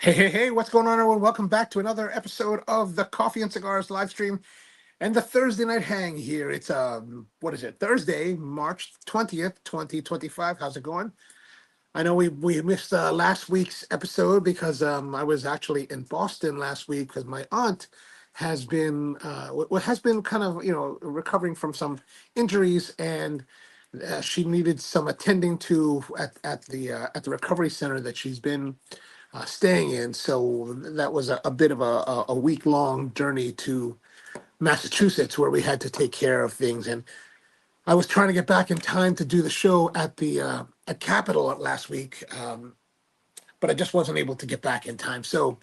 Hey, what's going on, everyone? Welcome back to another episode of the Coffee and Cigars live stream and the Thursday night hang here. It's what is it? Thursday, March 20th, 2025. How's it going? I know we missed last week's episode because I was actually in Boston last week because my aunt has been kind of recovering from some injuries, and she needed some attending to at the recovery center that she's been staying in. So that was a bit of a week long journey to Massachusetts where we had to take care of things. And I was trying to get back in time to do the show at the at Capitol last week, but I just wasn't able to get back in time. So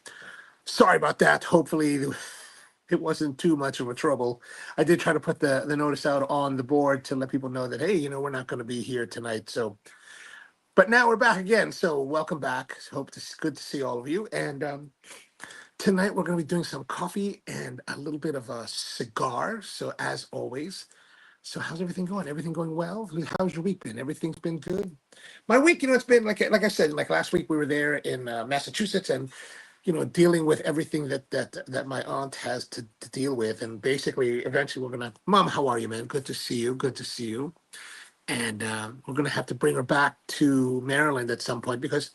sorry about that. Hopefully it wasn't too much of a trouble. I did try to put the notice out on the board to let people know that, hey, we're not going to be here tonight. So but now we're back again. So welcome back. Good to see all of you. And tonight we're going to be doing some coffee and a little bit of a cigar. So as always, so how's everything going? Everything going well? How's your week been? Everything's been good. My week, it's been like I said, like last week we were there in Massachusetts, and dealing with everything that my aunt has to deal with, and basically eventually we're gonna. Mom, how are you, man? Good to see you. Good to see you. And we're gonna have to bring her back to Maryland at some point because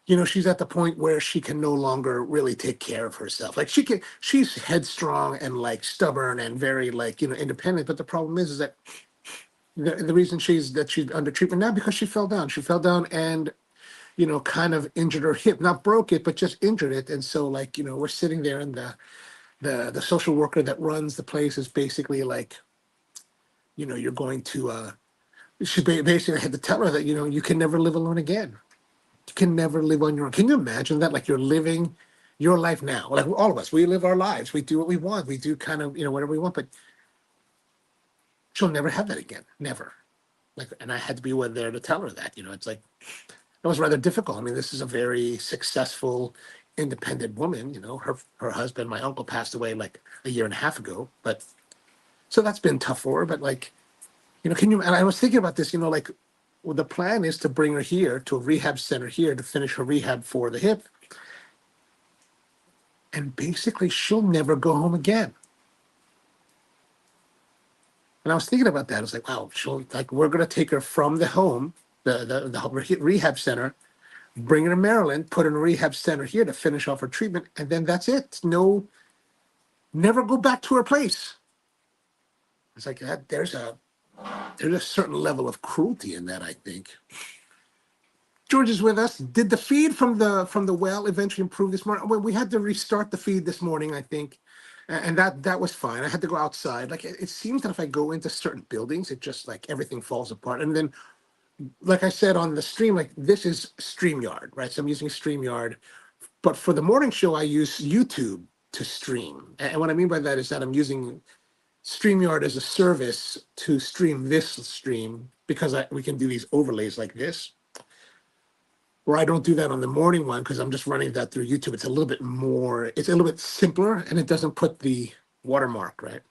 she's at the point where she can no longer really take care of herself. Like she's headstrong and like stubborn and very like independent. But the problem is that the reason she's under treatment now because she fell down. She fell down and kind of injured her hip, not broke it, but just injured it. And so like we're sitting there, and the social worker that runs the place is basically like, you're going to. Basically had to tell her that you can never live alone again. You can never live on your own. Can you imagine that? Like you're living your life now. Like all of us, we live our lives. We do what we want. We do kind of, whatever we want, but she'll never have that again. Never. Like, and I had to be there to tell her that, it's like, it was rather difficult. I mean, this is a very successful, independent woman, her husband, my uncle passed away like a year and a half ago, but so that's been tough for her. But like, and I was thinking about this, like, well, the plan is to bring her here to a rehab center here to finish her rehab for the hip. And basically, she'll never go home again. And I was thinking about that. I was like, wow, we're going to take her from the home, the rehab center, bring her to Maryland, put her in a rehab center here to finish off her treatment. And then that's it. No, never go back to her place. It's like that. There's a certain level of cruelty in that, I think. George is with us. Did the feed from the well eventually improve this morning? Well, we had to restart the feed this morning, I think, and that was fine. I had to go outside. Like it seems that if I go into certain buildings, it just like everything falls apart. And then, like I said on the stream, like this is StreamYard, right? So I'm using StreamYard, but for the morning show, I use YouTube to stream. And what I mean by that is that I'm using StreamYard as a service to stream this stream because we can do these overlays like this. Where I don't do that on the morning one because I'm just running that through YouTube. It's a little bit simpler, and it doesn't put the watermark, right?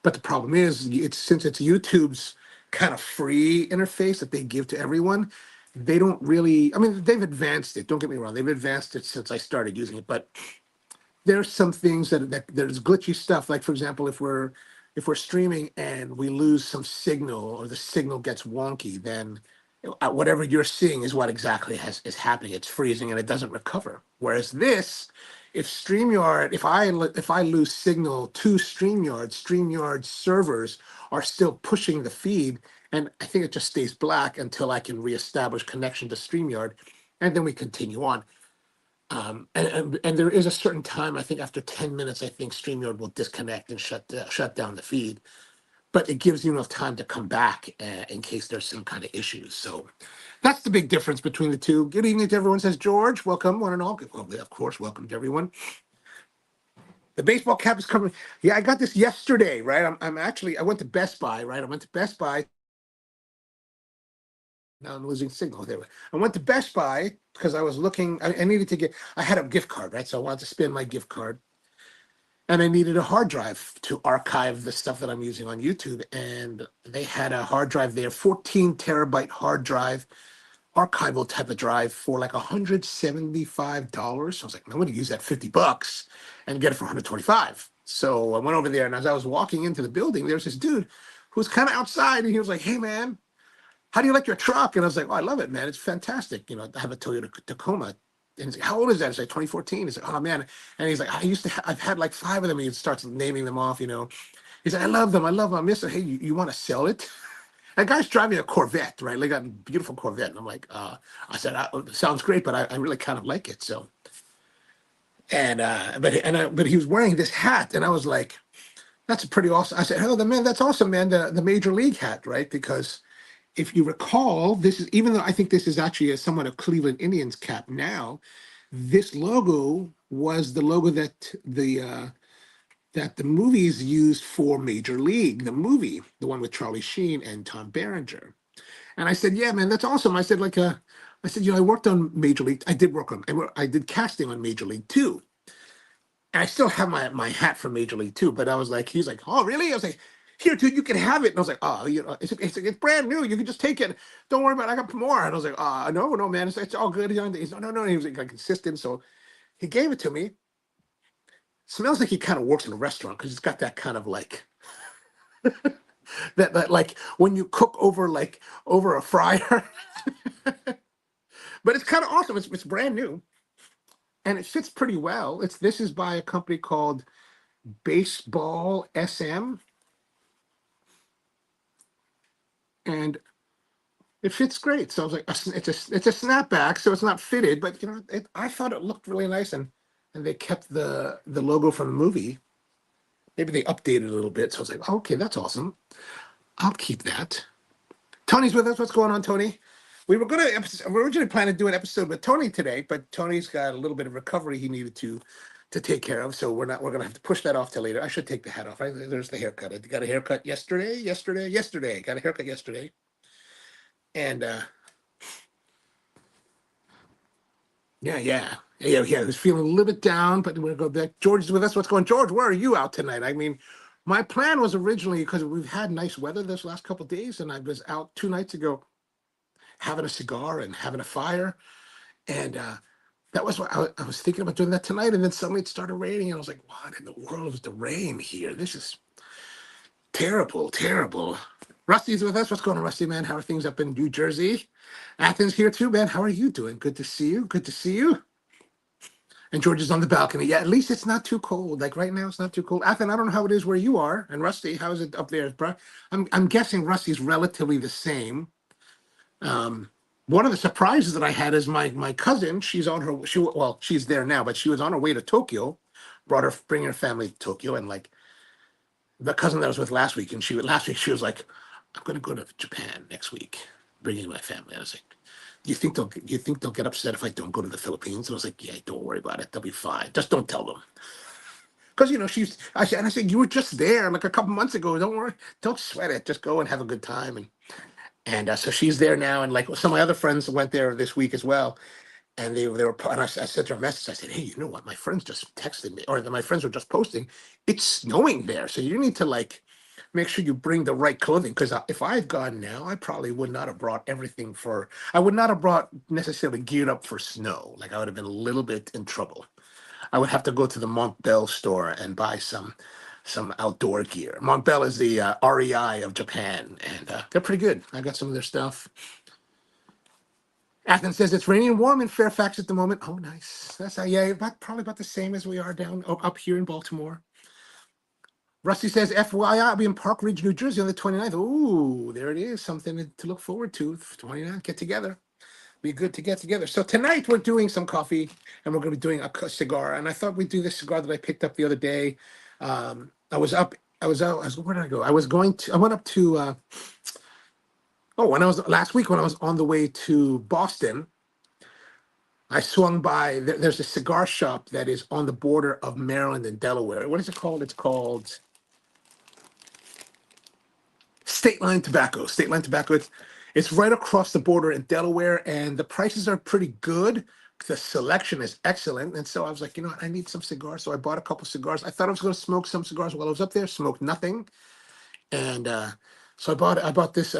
But the problem is, since it's YouTube's kind of free interface that they give to everyone, they don't really, I mean, they've advanced it. Don't get me wrong. They've advanced it since I started using it, but there's some things that there's glitchy stuff. Like, for example, if we're streaming and we lose some signal or the signal gets wonky, then whatever you're seeing is what exactly is happening. It's freezing and it doesn't recover. Whereas this, if StreamYard, if I lose signal to StreamYard servers are still pushing the feed, and I think it just stays black until I can reestablish connection to StreamYard, and then we continue on. And there is a certain time, I think after 10 minutes, I think StreamYard will disconnect and shut down the feed. But it gives you enough time to come back in case there's some kind of issues. So that's the big difference between the two. Good evening to everyone, says George. Welcome, one and all. Well, of course, welcome to everyone. The baseball cap is coming. Yeah, I got this yesterday, right? I went to Best Buy, right? I went to Best Buy. Now I'm losing signal. There. I went to Best Buy because I was looking, I needed to I had a gift card, right? So I wanted to spend my gift card. And I needed a hard drive to archive the stuff that I'm using on YouTube. And they had a hard drive there, 14 terabyte hard drive archival type of drive for like $175. So I was like, I'm going to use that $50 and get it for 125. So I went over there, and as I was walking into the building, there's this dude who's kind of outside, and he was like, "Hey man, how do you like your truck?" And I was like, "Oh, I love it, man. It's fantastic. You know, I have a Toyota Tacoma." And he's like, "How old is that?" It's like 2014. He's like, "Oh man." And he's like, I've had like 5 of them. He starts naming them off, you know. He's like, "I love them. I love them." I said, "Hey, you want to sell it?" That guy's driving a Corvette, right? Like a beautiful Corvette. And I'm like, I said, "Sounds great, but I really kind of like it." So, but he was wearing this hat, and I was like, "That's a pretty awesome." I said, "Oh, that's awesome, man. The major league hat, right?" Because if you recall, this is, even though I think this is actually a somewhat of Cleveland Indians cap now, this logo was the logo that the movies used for Major League, the movie, the one with Charlie Sheen and Tom Berenger. And I said, "Yeah, man, that's awesome." I said, I said, I worked on Major League. I did work on, I did casting on Major League too. And I still have my hat from Major League too. But I was like, he's like, "Oh, really?" I was like, "Here, dude, you can have it." And I was like, "Oh, it's brand new. You can just take it. Don't worry about it. I got more." And I was like, No, no, man, it's all good." He's, "No, no, no." He was like consistent. So he gave it to me. Smells like he kind of works in a restaurant because it's got that kind of like that like when you cook over a fryer. But it's kind of awesome. It's brand new and it fits pretty well. This is by a company called Baseball SM, and it fits great. So I was like, it's a snapback, so it's not fitted, but I thought it looked really nice, and they kept the logo from the movie. Maybe they updated a little bit. So I was like, okay, that's awesome. I'll keep that. Tony's with us. What's going on, Tony? We were originally planning to do an episode with Tony today, but Tony's got a little bit of recovery he needed to take care of. So we're gonna have to push that off till later. I should take the hat off. Right? There's the haircut. I got a haircut yesterday. Got a haircut yesterday. And yeah. I was feeling a little bit down, but we're gonna go back. George is with us. What's going on? George, where are you out tonight? I mean, my plan was originally, because we've had nice weather this last couple of days, and I was out 2 nights ago having a cigar and having a fire. And that was what I was thinking about doing that tonight. And then suddenly it started raining, and I was like, "What in the world is the rain here? This is terrible, terrible." Rusty's with us. What's going on, Rusty, man? How are things up in New Jersey? Athens here too, man. How are you doing? Good to see you. Good to see you. And George is on the balcony. Yeah, at least it's not too cold. Like right now, it's not too cold. Athens, I don't know how it is where you are. And Rusty, how is it up there, bro? I'm guessing Rusty's relatively the same. One of the surprises that I had is my cousin. She's there now, but she was on her way to Tokyo, bringing her family to Tokyo, and like the cousin that I was with last week, and last week she was like, "I'm going to go to Japan next week, bringing my family." I was like, Do you think they'll get upset if I don't go to the Philippines?" And I was like, "Yeah, don't worry about it. They'll be fine. Just don't tell them." Because I said, "You were just there like a couple months ago. Don't worry. Don't sweat it. Just go and have a good time." And so she's there now, and like some of my other friends went there this week as well. And they were, and I sent her a message. I said, "Hey, you know what? My friends just texted me, or my friends were just posting. It's snowing there, so you need to like make sure you bring the right clothing. Because if I had gone now, I probably would not have brought everything for. I would not have brought necessarily geared up for snow. Like I would have been a little bit in trouble. I would have to go to the Montbell store and buy some outdoor gear. Montbell is the REI of Japan, and they're pretty good. I got some of their stuff." Athens says it's raining and warm in Fairfax at the moment. Oh, nice. That's yeah, probably about the same as we are down up here in Baltimore. Rusty says, "FYI, I'll be in Park Ridge, New Jersey on the 29th. Ooh, there it is. Something to look forward to. 29th, get together. Be good to get together. So tonight we're doing some coffee, and we're going to be doing a cigar. And I thought we'd do this cigar that I picked up the other day. I was up. I was out. Where did I go? I went up to. When I was last week, when I was on the way to Boston, I swung by. There's a cigar shop that is on the border of Maryland and Delaware. What is it called? It's called State Line Tobacco. State Line Tobacco. It's right across the border in Delaware, and the prices are pretty good. The selection is excellent, and so I was like, you know what? I need some cigars, so I bought a couple cigars. I thought I was going to smoke some cigars while I was up there. Smoked nothing, and so I bought this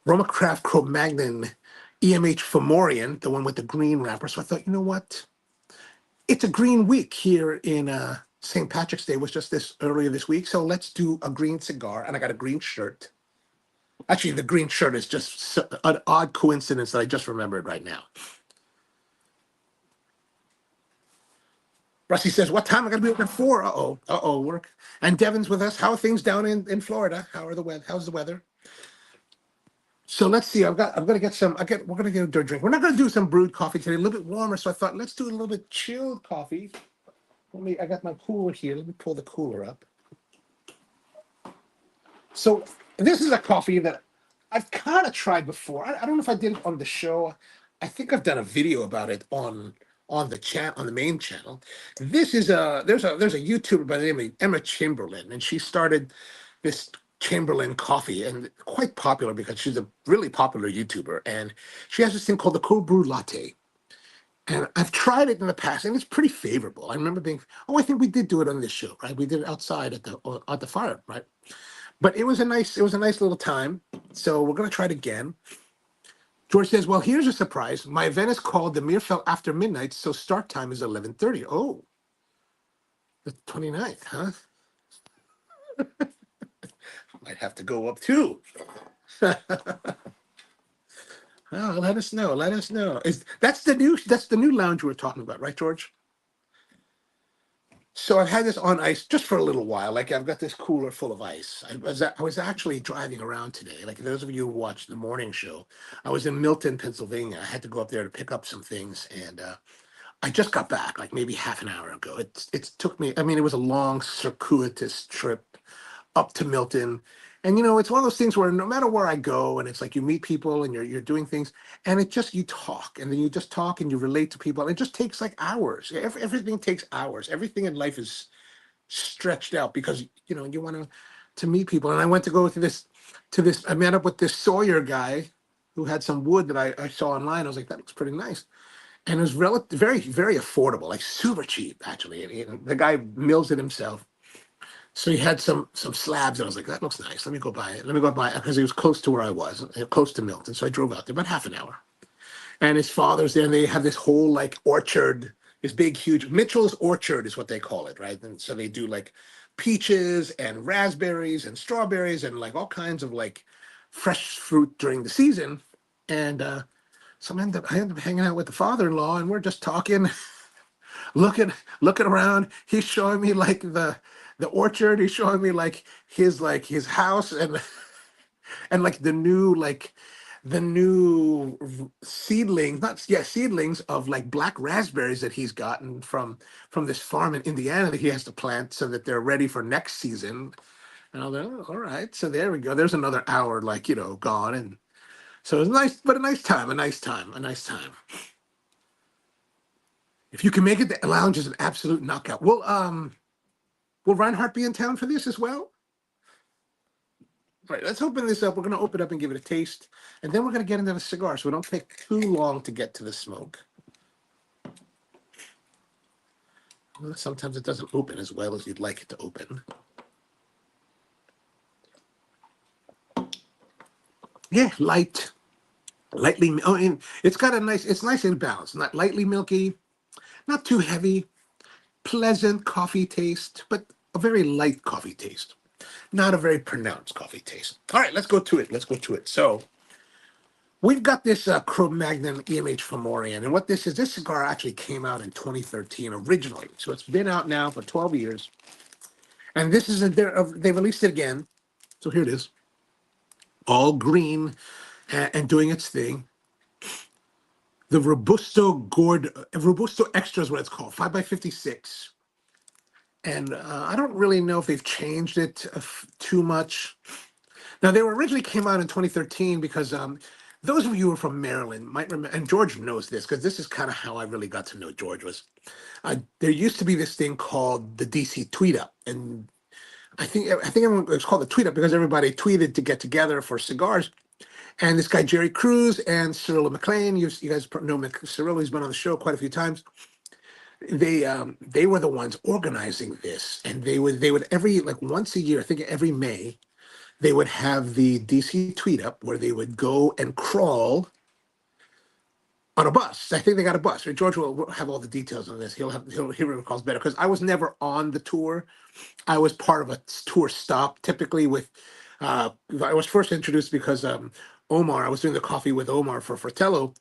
RoMa Craft Cro-Magnon EMH Fomorian, the one with the green wrapper. So I thought, you know what? It's a green week here in St. Patrick's Day was just this earlier this week. So let's do a green cigar. And I got a green shirt. Actually, the green shirt is just an odd coincidence that I just remembered right now. Rusty says, what time am I going to be open for? Uh-oh, work. And Devin's with us. How are things down in Florida? How's the weather? So let's see. I'm gonna get some. We're gonna get a drink. We're not gonna do some brewed coffee today. A little bit warmer. So I thought let's do a little bit chilled coffee. I got my cooler here. Let me pull the cooler up. So this is a coffee that I've kind of tried before. I don't know if I did it on the show. I think I've done a video about it on the chat on the main channel. This is there's a YouTuber by the name of Emma Chamberlain, and she started this Chamberlain coffee, and quite popular because she's a really popular YouTuber, and she has this thing called the cold brew latte. And I've tried it in the past, and it's pretty favorable. I remember being, I think we did do it on this show, right? We did it outside at the fire, right? But it was a nice little time. So we're gonna try it again. George says, well, here's a surprise. My event is called the Meerfell After Midnight, so start time is 11:30. Oh, the 29th, huh? Might have to go up too. Oh, let us know. Let us know. That's the new lounge we were talking about, right, George? So I've had this on ice just for a little while. Like I've got this cooler full of ice. I was actually driving around today. Like those of you who watched the morning show, I was in Milton, Pennsylvania. I had to go up there to pick up some things, and I just got back like maybe half an hour ago. It took me. I mean, it was a long, circuitous trip up to Milton. And it's one of those things where no matter where I go, and it's like you meet people and you're doing things, and you talk, and then you just talk and you relate to people. And it just takes like hours. Everything takes hours. Everything in life is stretched out because you want to meet people. And I went to go to this. I met up with this Sawyer guy who had some wood that I saw online. I was like, that looks pretty nice. And it was very, very affordable, like super cheap, actually. And the guy mills it himself. So he had some slabs, and I was like, that looks nice. Let me go buy it. Because he was close to where I was, close to Milton. So I drove out there about half an hour. And his father's there, and they have this whole like orchard, this big, huge Mitchell's Orchard is what they call it, right? And so they do like peaches and raspberries and strawberries and like all kinds of like fresh fruit during the season. And so I ended up hanging out with the father-in-law, and we're just talking, looking around. He's showing me like the orchard. He's showing me like his house and like the new seedlings, seedlings of like black raspberries that he's gotten from this farm in Indiana that he has to plant so that they're ready for next season. And I was like, oh, all right. So there we go. There's another hour gone. And so it was nice, but a nice time. If you can make it, the lounge is an absolute knockout. Will Reinhardt be in town for this as well? All right, let's open this up. We're going to open it up and give it a taste. And then we're going to get into the cigar so we don't take too long to get to the smoke. Well, sometimes it doesn't open as well as you'd like it to open. Yeah, lightly. Oh, and it's nice and balanced. Not lightly milky, not too heavy. Pleasant coffee taste, but a very light coffee taste. Not a very pronounced coffee taste. All right, let's go to it. So we've got this Cro-Magnon EMH Fomorian. And what this cigar actually came out in 2013 originally. So it's been out now for 12 years. And this is, they released it again. So here it is. All green and doing its thing. The Robusto Extra is what it's called, 5x56. And I don't really know if they've changed it too much. Now, they originally came out in 2013 because those of you who are from Maryland might remember, and George knows this because this is kind of how I really got to know George was, there used to be this thing called the DC Tweet Up. And I think everyone, it was called the Tweet Up because everybody tweeted to get together for cigars. And this guy, Jerry Cruz and Cyrilla McLean, you guys know Cyrilla, he's been on the show quite a few times. They were the ones organizing this, and they would every once a year, I think every May, they would have the DC tweet up where they would go and crawl on a bus. I think they got a bus. George will have all the details on this. He recalls better because I was never on the tour. I was part of a tour stop, typically with. I was first introduced because Omar. I was doing the coffee with Omar for Fratello,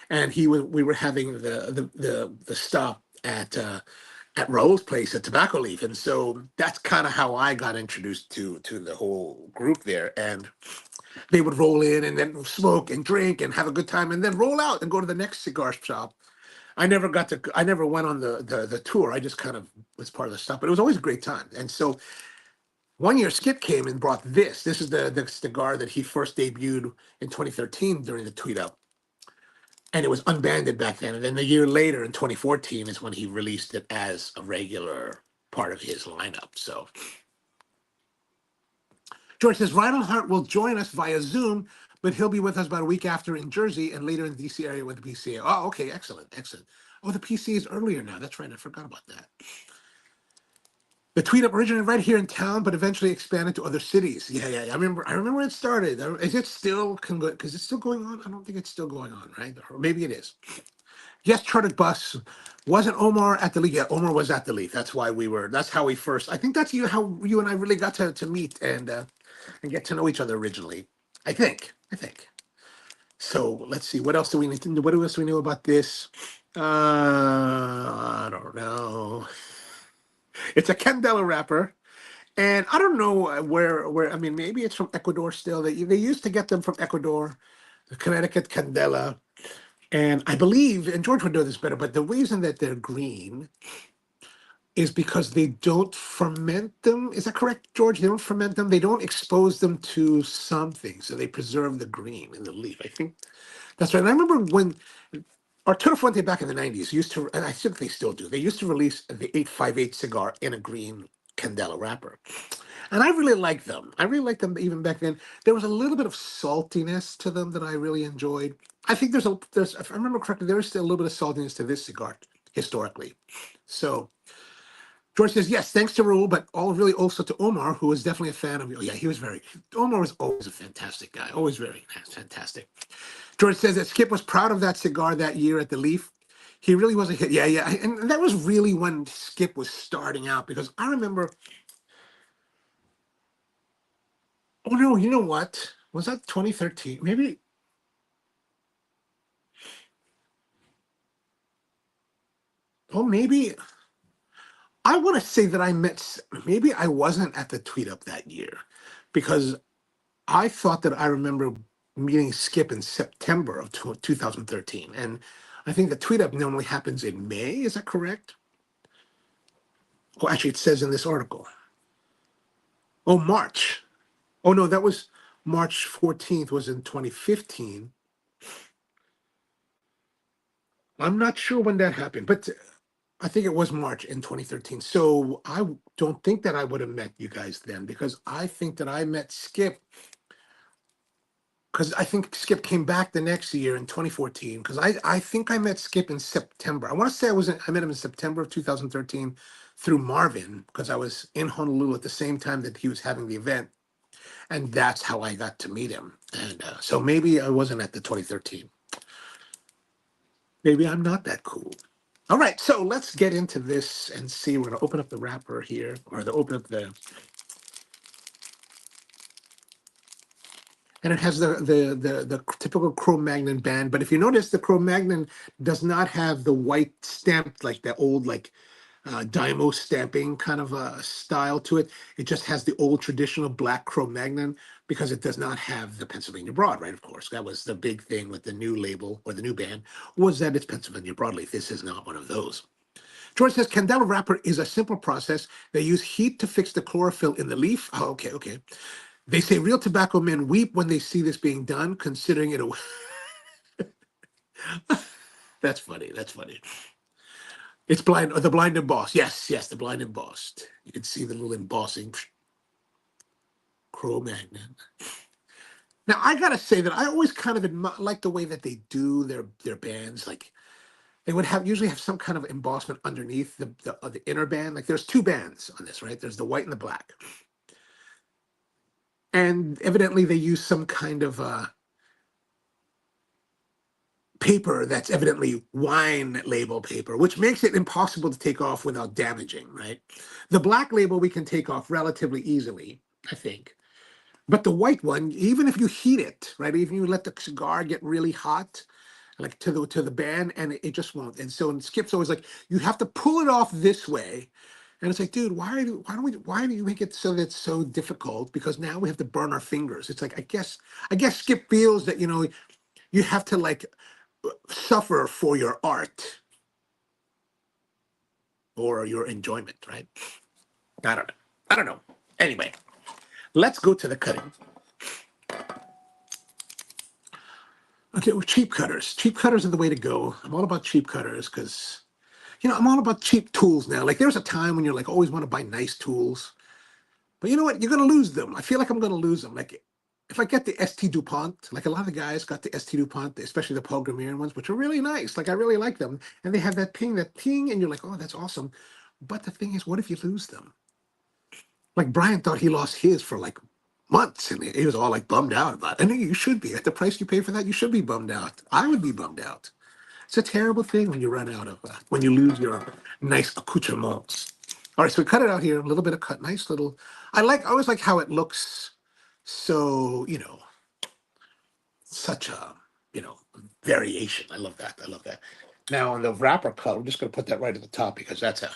and we were having the stop at Raul's place at Tobacco Leaf, and so that's kind of how I got introduced to the whole group there. And they would roll in and then smoke and drink and have a good time, and then roll out and go to the next cigar shop. I never went on the tour. I just kind of was part of the stuff, but it was always a great time. And so one year Skip came and brought this. This is the cigar that he first debuted in 2013 during the tweet up. And it was unbanded back then. And then a year later in 2014 is when he released it as a regular part of his lineup. So George says Reinhardt will join us via Zoom, but he'll be with us about a week after in Jersey and later in the DC area with the PCA. Oh, okay, excellent, excellent. Oh, the PCA is earlier now. That's right, I forgot about that. The tweet up originated right here in town, but eventually expanded to other cities. Yeah. I remember when it started. Is it still because it's still going on? I don't think it's still going on, right? Or maybe it is. Yes, chartered bus. Wasn't Omar at the Leaf? Yeah, Omar was at the Leaf. That's how we first. I think that's how you and I really got to meet and get to know each other originally. I think. So let's see. What else do we need to know? What else do we know about this? I don't know. It's a Candela wrapper. And I don't know where. I mean, maybe it's from Ecuador still. They used to get them from Ecuador, the Connecticut Candela. And I believe, and George would know this better, but the reason that they're green is because they don't ferment them. Is that correct, George? They don't ferment them. They don't expose them to something. So they preserve the green in the leaf. I think that's right. And I remember when Arturo Fuente back in the 90s used to, and I think they still do, they used to release the 858 cigar in a green Candela wrapper. And I really liked them. I really liked them even back then. There was a little bit of saltiness to them that I really enjoyed. I think there's, if I remember correctly, there is still a little bit of saltiness to this cigar historically. So George says, yes, thanks to Raul, but really also to Omar, who was definitely a fan of you. Yeah, Omar was always a fantastic guy, always very fantastic. George says that Skip was proud of that cigar that year at the Leaf. He really was a hit. Yeah. And that was really when Skip was starting out because I remember, oh no, you know what? Was that 2013? Maybe, maybe, I want to say that maybe I wasn't at the tweet up that year because I thought that I remember meeting Skip in September of 2013. And I think the tweet up normally happens in May. Is that correct? Oh, actually, it says in this article. Oh, March. Oh, no, that was March 14th was in 2015. I'm not sure when that happened, but I think it was March in 2013. So I don't think that I would have met you guys then because I think that I met Skip because I think Skip came back the next year in 2014 because I think I met Skip in September. I want to say I met him in September of 2013 through Marvin because I was in Honolulu at the same time that he was having the event. And that's how I got to meet him. And so maybe I wasn't at the 2013. Maybe I'm not that cool. All right, so let's get into this and see. We're going to open up the wrapper here, or open up and it has the typical Cro-Magnon band. But if you notice, the Cro-Magnon does not have the white stamp like the old Dymo stamping kind of a style to it. It just has the old traditional black Cro-Magnon because it does not have the Pennsylvania Broad, right? Of course, that was the big thing with the new label or the new band was that it's Pennsylvania Broadleaf. This is not one of those. George says Candela wrapper is a simple process. They use heat to fix the chlorophyll in the leaf. Oh, okay. They say real tobacco men weep when they see this being done, considering it. That's funny. It's the blind embossed. Yes, the blind embossed. You can see the little embossing. Cro-Magnon. Now I gotta say that I always kind of like the way that they do their bands. Like they would usually have some kind of embossment underneath the inner band. Like there's two bands on this, right? There's the white and the black. And evidently they use some kind of paper that's evidently wine label paper, which makes it impossible to take off without damaging, right? The black label we can take off relatively easily, I think. But the white one, even if you heat it, right, even if you let the cigar get really hot, like to the band, and it just won't. And so, and Skip's always like, you have to pull it off this way. And it's like, dude, why do you make it so that it's so difficult? Because now we have to burn our fingers. It's like, I guess Skip feels that, you have to like suffer for your art or your enjoyment, right? I don't know. I don't know. Anyway, let's go to the cutting. Okay, well, cheap cutters. Cheap cutters are the way to go. I'm all about cheap cutters because, I'm all about cheap tools now. Like, there's a time when you're like, always want to buy nice tools. But you know what? You're going to lose them. I feel like I'm going to lose them. Like, if I get the ST DuPont, like a lot of the guys got the ST DuPont, especially the Paul Gramier ones, which are really nice. Like, I really like them. And they have that ping, and you're like, oh, that's awesome. But the thing is, what if you lose them? Like, Brian thought he lost his for like months, and he was all like bummed out about it. And you should be. At the price you pay for that, you should be bummed out. I would be bummed out. It's a terrible thing when you run out of, when you lose your nice accoutrements. All right, so we cut it out here, a little bit of cut, nice little. I always like how it looks. So, such a, variation. I love that. I love that. Now on the wrapper cut, we're just going to put that right at the top because that's a.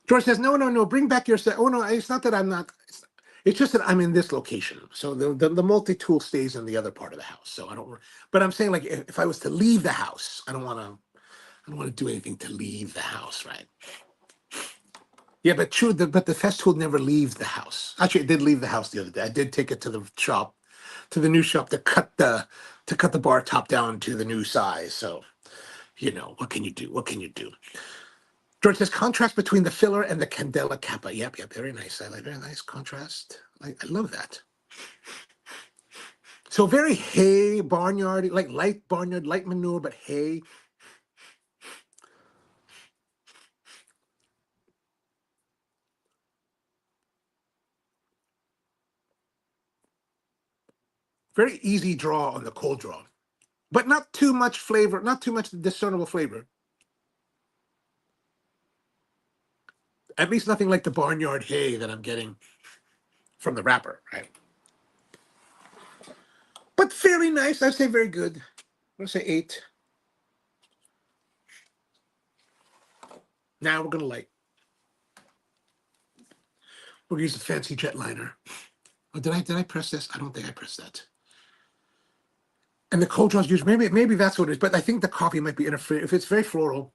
George says, no, bring back your set. Oh, no, it's not that I'm not. It's just that I'm in this location. So the multi-tool stays in the other part of the house. So I don't, but I'm saying like if I was to leave the house, I don't want to do anything to leave the house, right? Yeah, but true, but the Festool never leaves the house. Actually, it did leave the house the other day. I did take it to the shop, to the new shop to cut the bar top down to the new size. So, what can you do? What can you do? George says contrast between the filler and the Candela Kappa. Yep, very nice. I like very nice contrast. I love that. So very hay barnyard, like light barnyard, light manure, but hay. Very easy draw on the cold draw, but not too much flavor, not too much discernible flavor. At least nothing like the barnyard hay that I'm getting from the wrapper, right? But fairly nice. I'd say very good. I'm gonna say 8. Now we're gonna light. We're gonna use a fancy jet liner. Oh, did I press this? I don't think I pressed that. And the cold draws used, maybe that's what it is, but I think the coffee might be interfering. If it's very floral,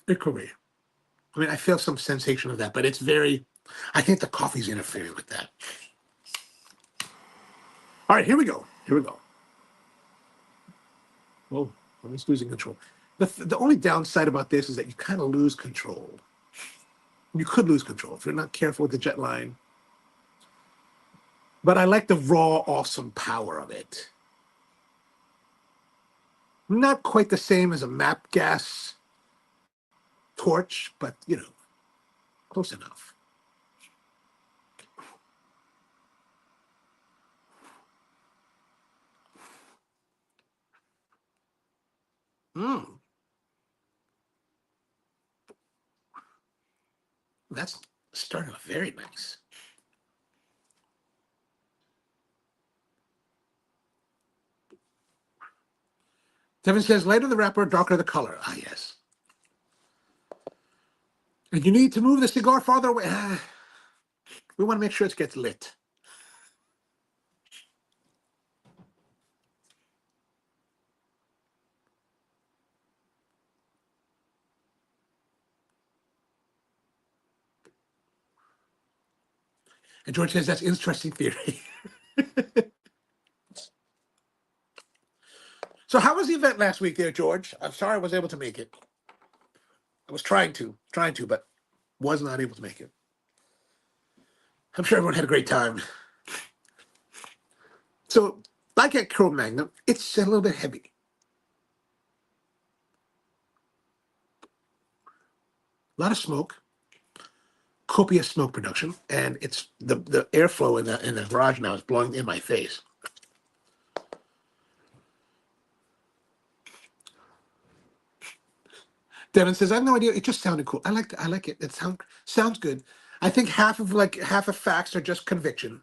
it could be. I mean, I feel some sensation of that, but I think the coffee's interfering with that. All right, here we go. Whoa, I'm just losing control. The only downside about this is that you kind of lose control. You could lose control if you're not careful with the jet line. But I like the raw, awesome power of it. Not quite the same as a MAP gas torch, but, close enough. That's starting off very nice. Devin says, lighter the wrapper, darker the color. Ah, yes. And you need to move the cigar farther away. We want to make sure it gets lit. And George says, that's interesting theory. So how was the event last week there, George? I'm sorry I was able to make it. I was trying to, but was not able to make it. I'm sure everyone had a great time. So, like at Cro-Magnon, it's a little bit heavy. a lot of smoke, copious smoke production, and it's the airflow in the garage now is blowing in my face. Devin says, "I have no idea. It just sounded cool. I like it. It sounds good. I think half of facts are just conviction."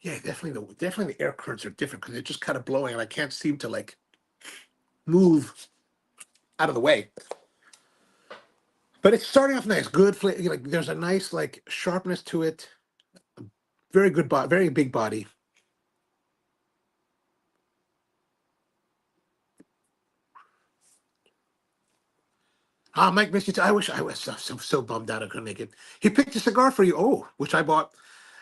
Yeah, definitely the air currents are different because they're just kind of blowing, and I can't seem to like move out of the way. But it's starting off nice, good flavor. Like there's a nice like sharpness to it. Very good body, very big body. Ah, Mike missed you too. I wish I was so bummed out I couldn't make it. He picked a cigar for you. Oh, which I bought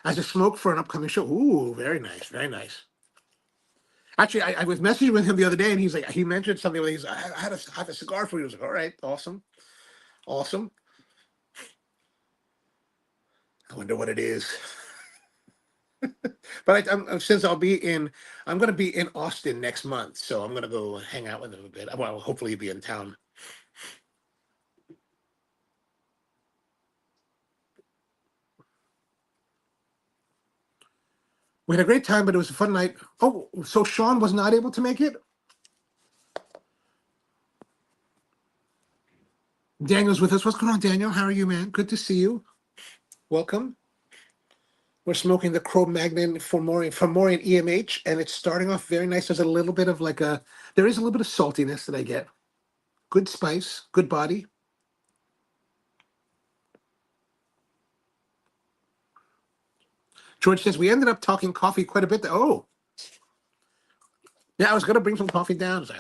as a smoke for an upcoming show. Ooh, very nice, very nice. Actually, I was messaging with him the other day, and he mentioned something like I had a cigar for you. I was like, all right, awesome, awesome. I wonder what it is. But since I'm going to be in Austin next month, so I'm going to go hang out with him a bit. Well, hopefully he'll be in town. We had a great time, but it was a fun night. Oh, so Sean was not able to make it? Daniel's with us. What's going on, Daniel? How are you, man? Good to see you. Welcome. We're smoking the Cro-Magnon Fomorian EMH, and it's starting off very nice. There's a little bit of there is a little bit of saltiness that I get. Good spice, good body. George says, we ended up talking coffee quite a bit. Oh, yeah, I was going to bring some coffee down. I was like,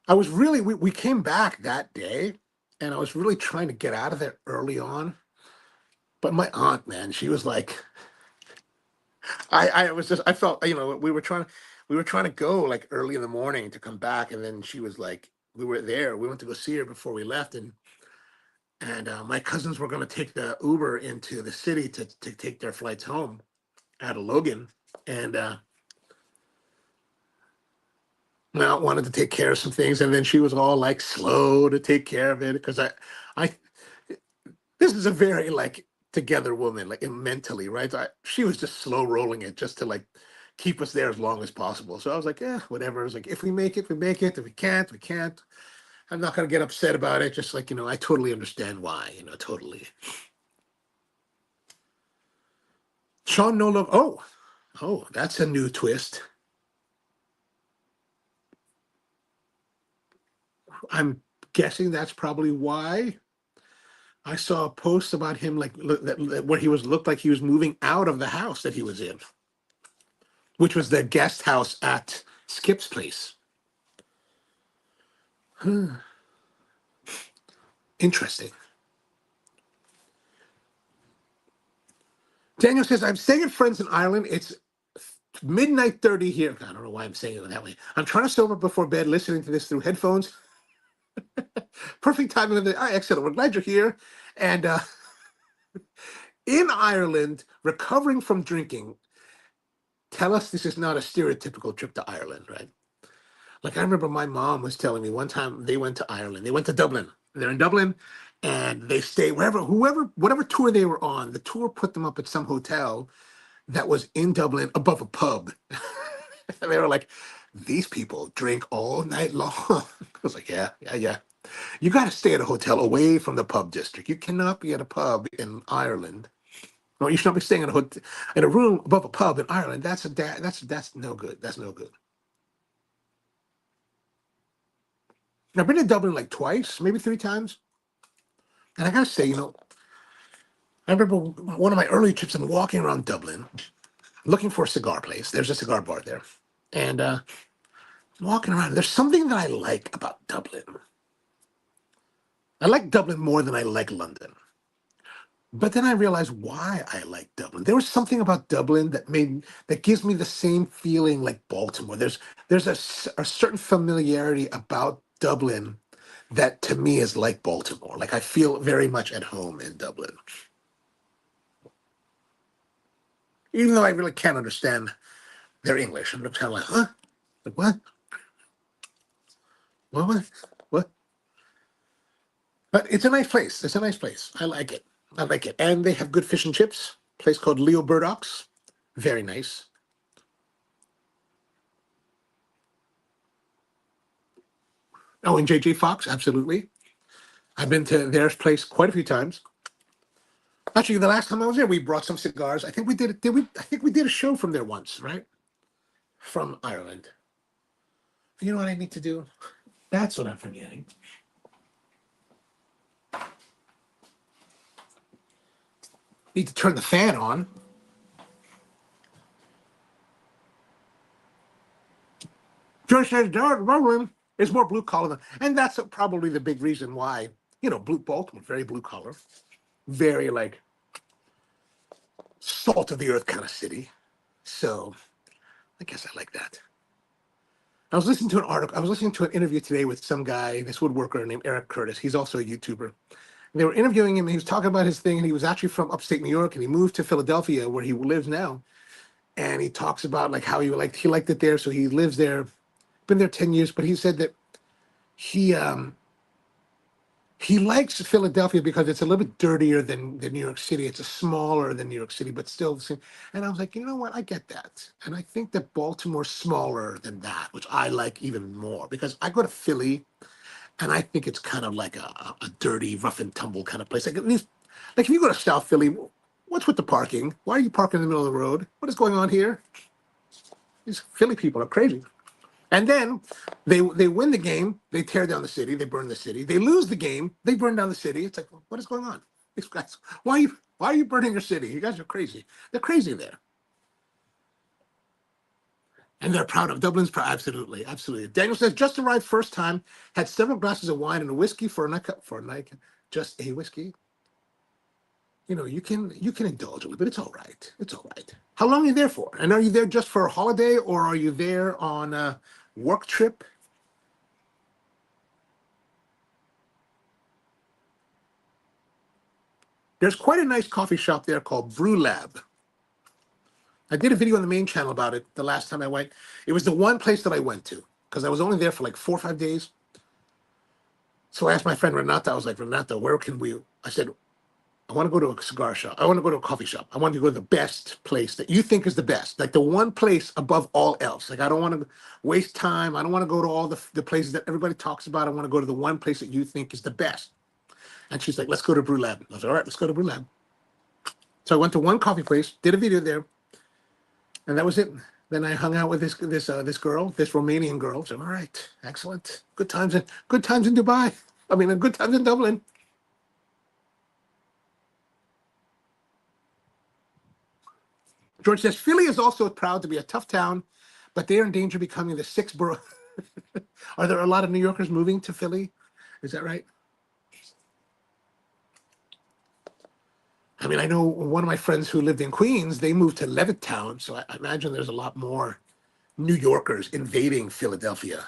I was really, we came back that day, and I was really trying to get out of there early on. But my aunt, man, she was like, I felt, we were trying to go like early in the morning to come back, and then she was like, we were there. We went to go see her before we left, and my cousins were going to take the Uber into the city to take their flights home out of Logan, and well, wanted to take care of some things, and then she was all like slow to take care of it because I this is a very like together woman, like mentally, right? She was just slow rolling it just to like keep us there as long as possible. So I was like, yeah, whatever. I was like, if we make it, we make it. If we can't, we can't. I'm not gonna get upset about it. Just like, I totally understand why, totally. Sean No Love. Oh, that's a new twist. I'm guessing that's probably why. I saw a post about him like where he was looked like he was moving out of the house that he was in, which was the guest house at Skip's place. Interesting. Daniel says, I'm staying at friends in Ireland. It's midnight 30 here. I don't know why I'm saying it that way. I'm trying to sober before bed, listening to this through headphones. Perfect timing of the excellent. We're glad you're here. And in Ireland, recovering from drinking, tell us this is not a stereotypical trip to Ireland, right? Like I remember my mom was telling me one time they went to Ireland. They went to Dublin. They're in Dublin and they stay whatever tour they were on, the tour put them up at some hotel that was in Dublin above a pub. And they were like, these people drink all night long. I was like, yeah, yeah, yeah. You got to stay at a hotel away from the pub district. You cannot be at a pub in Ireland. No, you should not be staying in a room above a pub in Ireland. That's no good. That's no good. I've been to Dublin like twice, maybe three times. And I gotta say, I remember one of my early trips. I'm walking around Dublin, looking for a cigar place. There's a cigar bar there, and walking around. There's something that I like about Dublin. I like Dublin more than I like London. But then I realized why I like Dublin. There was something about Dublin that gives me the same feeling like Baltimore. There's a certain familiarity about Dublin that to me is like Baltimore. Like I feel very much at home in Dublin. even though I really can't understand their English. I'm just kind of like, huh? Like, what? What? What? But it's a nice place. It's a nice place. I like it. I like it. And they have good fish and chips. Place called Leo Burdock's. Very nice. Oh, and JJ Fox, absolutely. I've been to their place quite a few times. Actually, the last time I was there, we brought some cigars. I think we did. Did we? I think we did a show from there once, right? From Ireland. You know what I need to do? That's what I'm forgetting. Need to turn the fan on. George says, George, Roland is more blue collar than, and that's probably the big reason why, blue Baltimore, very blue collar, very like salt of the earth kind of city. So I guess I like that. I was listening to an article. I was listening to an interview today with some guy, this woodworker named Eric Curtis. He's also a YouTuber. And they were interviewing him. And he was talking about his thing, and he was actually from upstate New York, and he moved to Philadelphia, where he lives now. And he talks about like how he liked it there, so he lives there. Been there 10 years, but he said that he he likes Philadelphia because it's a little bit dirtier than New York City. It's a smaller than New York City, but still the same. And I was like, you know what? I get that. And I think that Baltimore's smaller than that, which I like even more because I go to Philly and I think it's kind of like a dirty, rough and tumble kind of place. Like at least, like if you go to South Philly, what's with the parking? Why are you parking in the middle of the road? What is going on here? These Philly people are crazy. And then they win the game, they tear down the city, they burn the city. They lose the game, they burn down the city. It's like, what is going on? These guys, why are you burning your city? You guys are crazy. They're crazy there. And they're proud of Dublin's proud. Absolutely, absolutely. Daniel says just arrived first time, had several glasses of wine and a whiskey for a night, just a whiskey. You can indulge a little bit. It's all right. It's all right. How long are you there for? And are you there just for a holiday or are you there on a work trip? There's quite a nice coffee shop there called Brew Lab. I did a video on the main channel about it the last time I went. It was the one place that I went to because I was only there for like 4 or 5 days. So I asked my friend Renata, I was like, Renata, where can we? I said, I want to go to a cigar shop. I want to go to a coffee shop. I want to go to the best place that you think is the best, like the one place above all else. Like I don't want to waste time. I don't want to go to all the places that everybody talks about. I want to go to the one place that you think is the best. And she's like, let's go to Brew Lab. I was like, all right, let's go to Brew Lab. So I went to one coffee place, did a video there, and that was it. Then I hung out with this girl, this Romanian girl. So all right, excellent, good times in Dubai. I mean, good times in Dublin. George says Philly is also proud to be a tough town, but they are in danger of becoming the sixth borough. Are there a lot of New Yorkers moving to Philly? Is that right? I mean, I know one of my friends who lived in Queens, they moved to Levittown, so I imagine there's a lot more New Yorkers invading Philadelphia.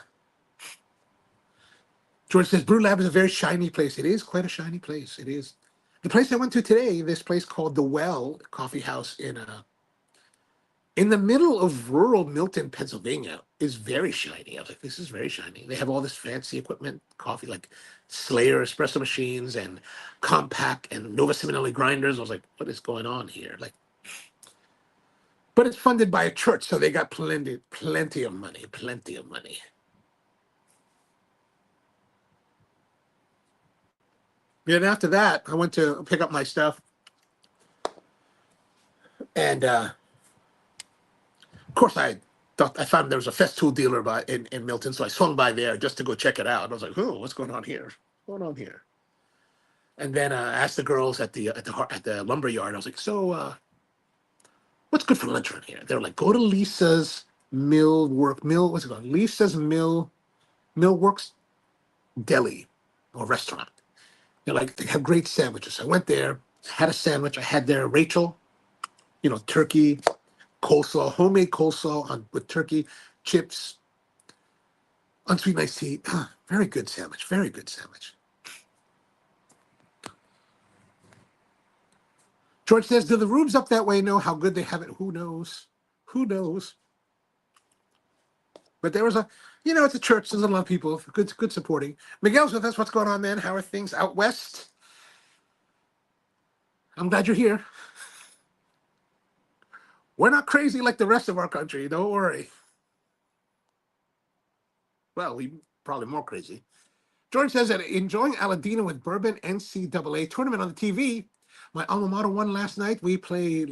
George says Brew Lab is a very shiny place. It is quite a shiny place. It is. The place I went to today, this place called The Well Coffee House in the middle of rural Milton, Pennsylvania, is very shiny. I was like, this is very shiny. They have all this fancy equipment, coffee, like Slayer espresso machines and compact and Nova Simonelli grinders. I was like, what is going on here? Like, but it's funded by a church, so they got plenty of money, plenty of money. And after that, I went to pick up my stuff, and of course, I found there was a Festool dealer in Milton, so I swung by there just to go check it out. I was like, "Oh, what's going on here? What's going on here?" And then I asked the girls at the lumber yard. I was like, "So, what's good for lunch around here?" They were like, "Go to Lisa's What's it called? Lisa's Millworks Deli or restaurant. They're like they have great sandwiches." I went there, had a sandwich. I had their Rachel, turkey coleslaw, homemade coleslaw with turkey, chips, unsweet iced tea. Very good sandwich. Very good sandwich. George says, do the rubes up that way know how good they have it? Who knows? Who knows? But there was a, you know, it's a church. There's a lot of people. Good supporting. Miguel's with us. What's going on, man? How are things out west? I'm glad you're here. We're not crazy like the rest of our country. Don't worry. Well, we probably more crazy. George says that enjoying Aladino with bourbon NCAA tournament on the TV. My alma mater won last night. We play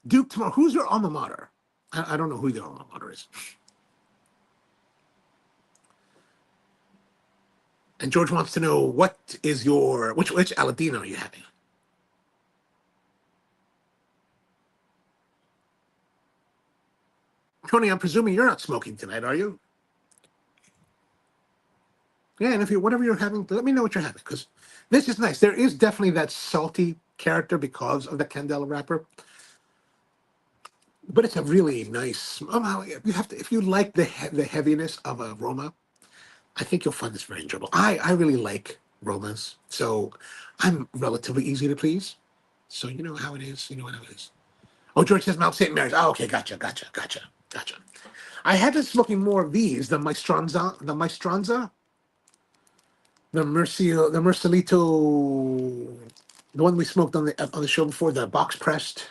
Duke tomorrow. Who's your alma mater? I don't know who your alma mater is. And George wants to know what is your which Aladino are you having? Tony, I'm presuming you're not smoking tonight, are you? Yeah, and if you whatever you're having, let me know what you're having because this is nice. There is definitely that salty character because of the Candela wrapper, but it's a really nice. You have to if you like the heaviness of a RoMa, I think you'll find this very enjoyable. I really like RoMas, so I'm relatively easy to please. So you know how it is. You know how it is. Oh, George says Mount St. Mary's. Oh, okay, gotcha. I had this looking more of these, the Mercelito, the one we smoked on the show before, the box pressed.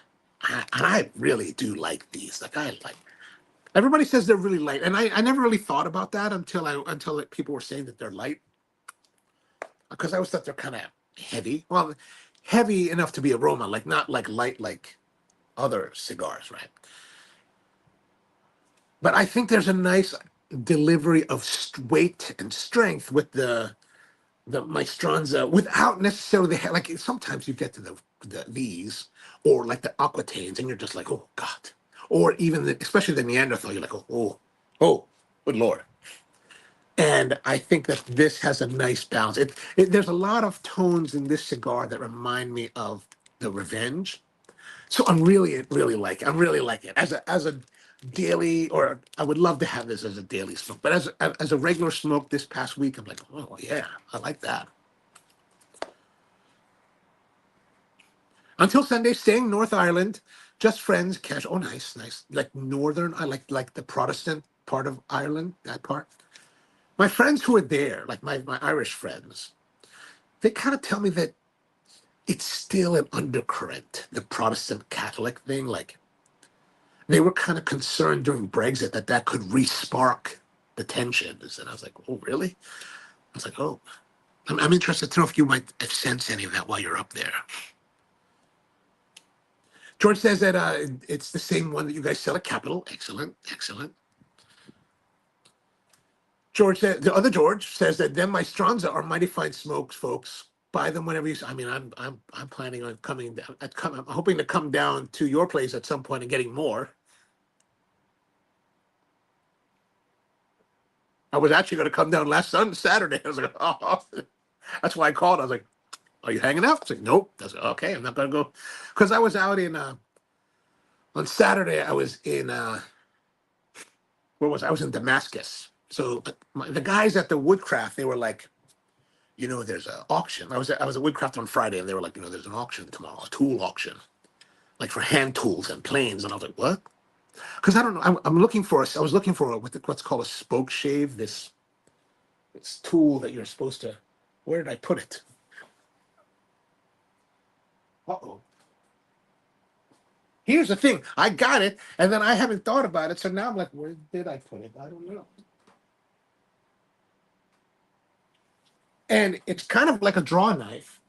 And I really do like these. Like I like. Everybody says they're really light, and I never really thought about that until people were saying that they're light, because I always thought they're kind of heavy. Well, heavy enough to be aroma, like not like light like other cigars, right? But I think there's a nice delivery of weight and strength with the Maestranza without necessarily like sometimes you get to these or like the Aquitaines and you're just like, oh God. Or even especially the Neanderthal, you're like, oh, good Lord. And I think that this has a nice balance. There's a lot of tones in this cigar that remind me of the Revenge. So I'm really like I'm really like it as a daily, or I would love to have this as a daily smoke. But as a regular smoke this past week, I'm like, oh yeah, I like that. Until Sunday, staying North Ireland, just friends, cash. Oh, nice. Like northern, I like the Protestant part of Ireland, that part. My friends who are there, like my Irish friends, they kind of tell me that it's still an undercurrent, the Protestant Catholic thing. Like they were kind of concerned during Brexit that could re-spark the tensions. And I was like, oh, really? I was like, oh, I'm interested to know if you might sense any of that while you're up there. George says that it's the same one that you guys sell at Capitol. Excellent. George said, the other George says that them Maestranza are mighty fine smokes, folks. Buy them whenever you. I mean, I'm planning on coming down. I'm hoping to come down to your place at some point and getting more. I was actually going to come down last Saturday. I was like, oh, that's why I called. I was like, are you hanging out? I was like, nope. I was like, okay, I'm not going to go. Because I was out in, on Saturday, I was in, where was I? I was in Damascus. So the guys at the Woodcraft, they were like, you know, there's an auction. I was at Woodcraft on Friday, and they were like, you know, there's an auction tomorrow, a tool auction, like for hand tools and planes. And I was like, what? Because I don't know. I was looking for what's called a spoke shave. This tool that you're supposed to. Where did I put it? Uh-oh. Here's the thing. I got it, and then I haven't thought about it. So now I'm like, where did I put it? I don't know. And it's kind of like a draw knife.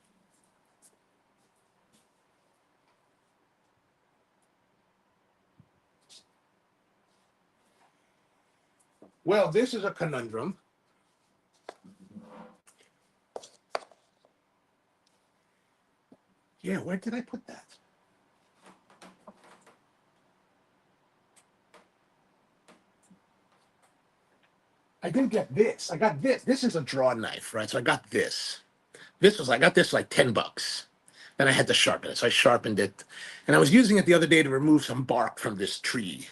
Well, this is a conundrum. Yeah, where did I put that? I didn't get this. I got this. This is a draw knife, right? So I got this. I got this like $10. Then I had to sharpen it. So I sharpened it. And I was using it the other day to remove some bark from this tree.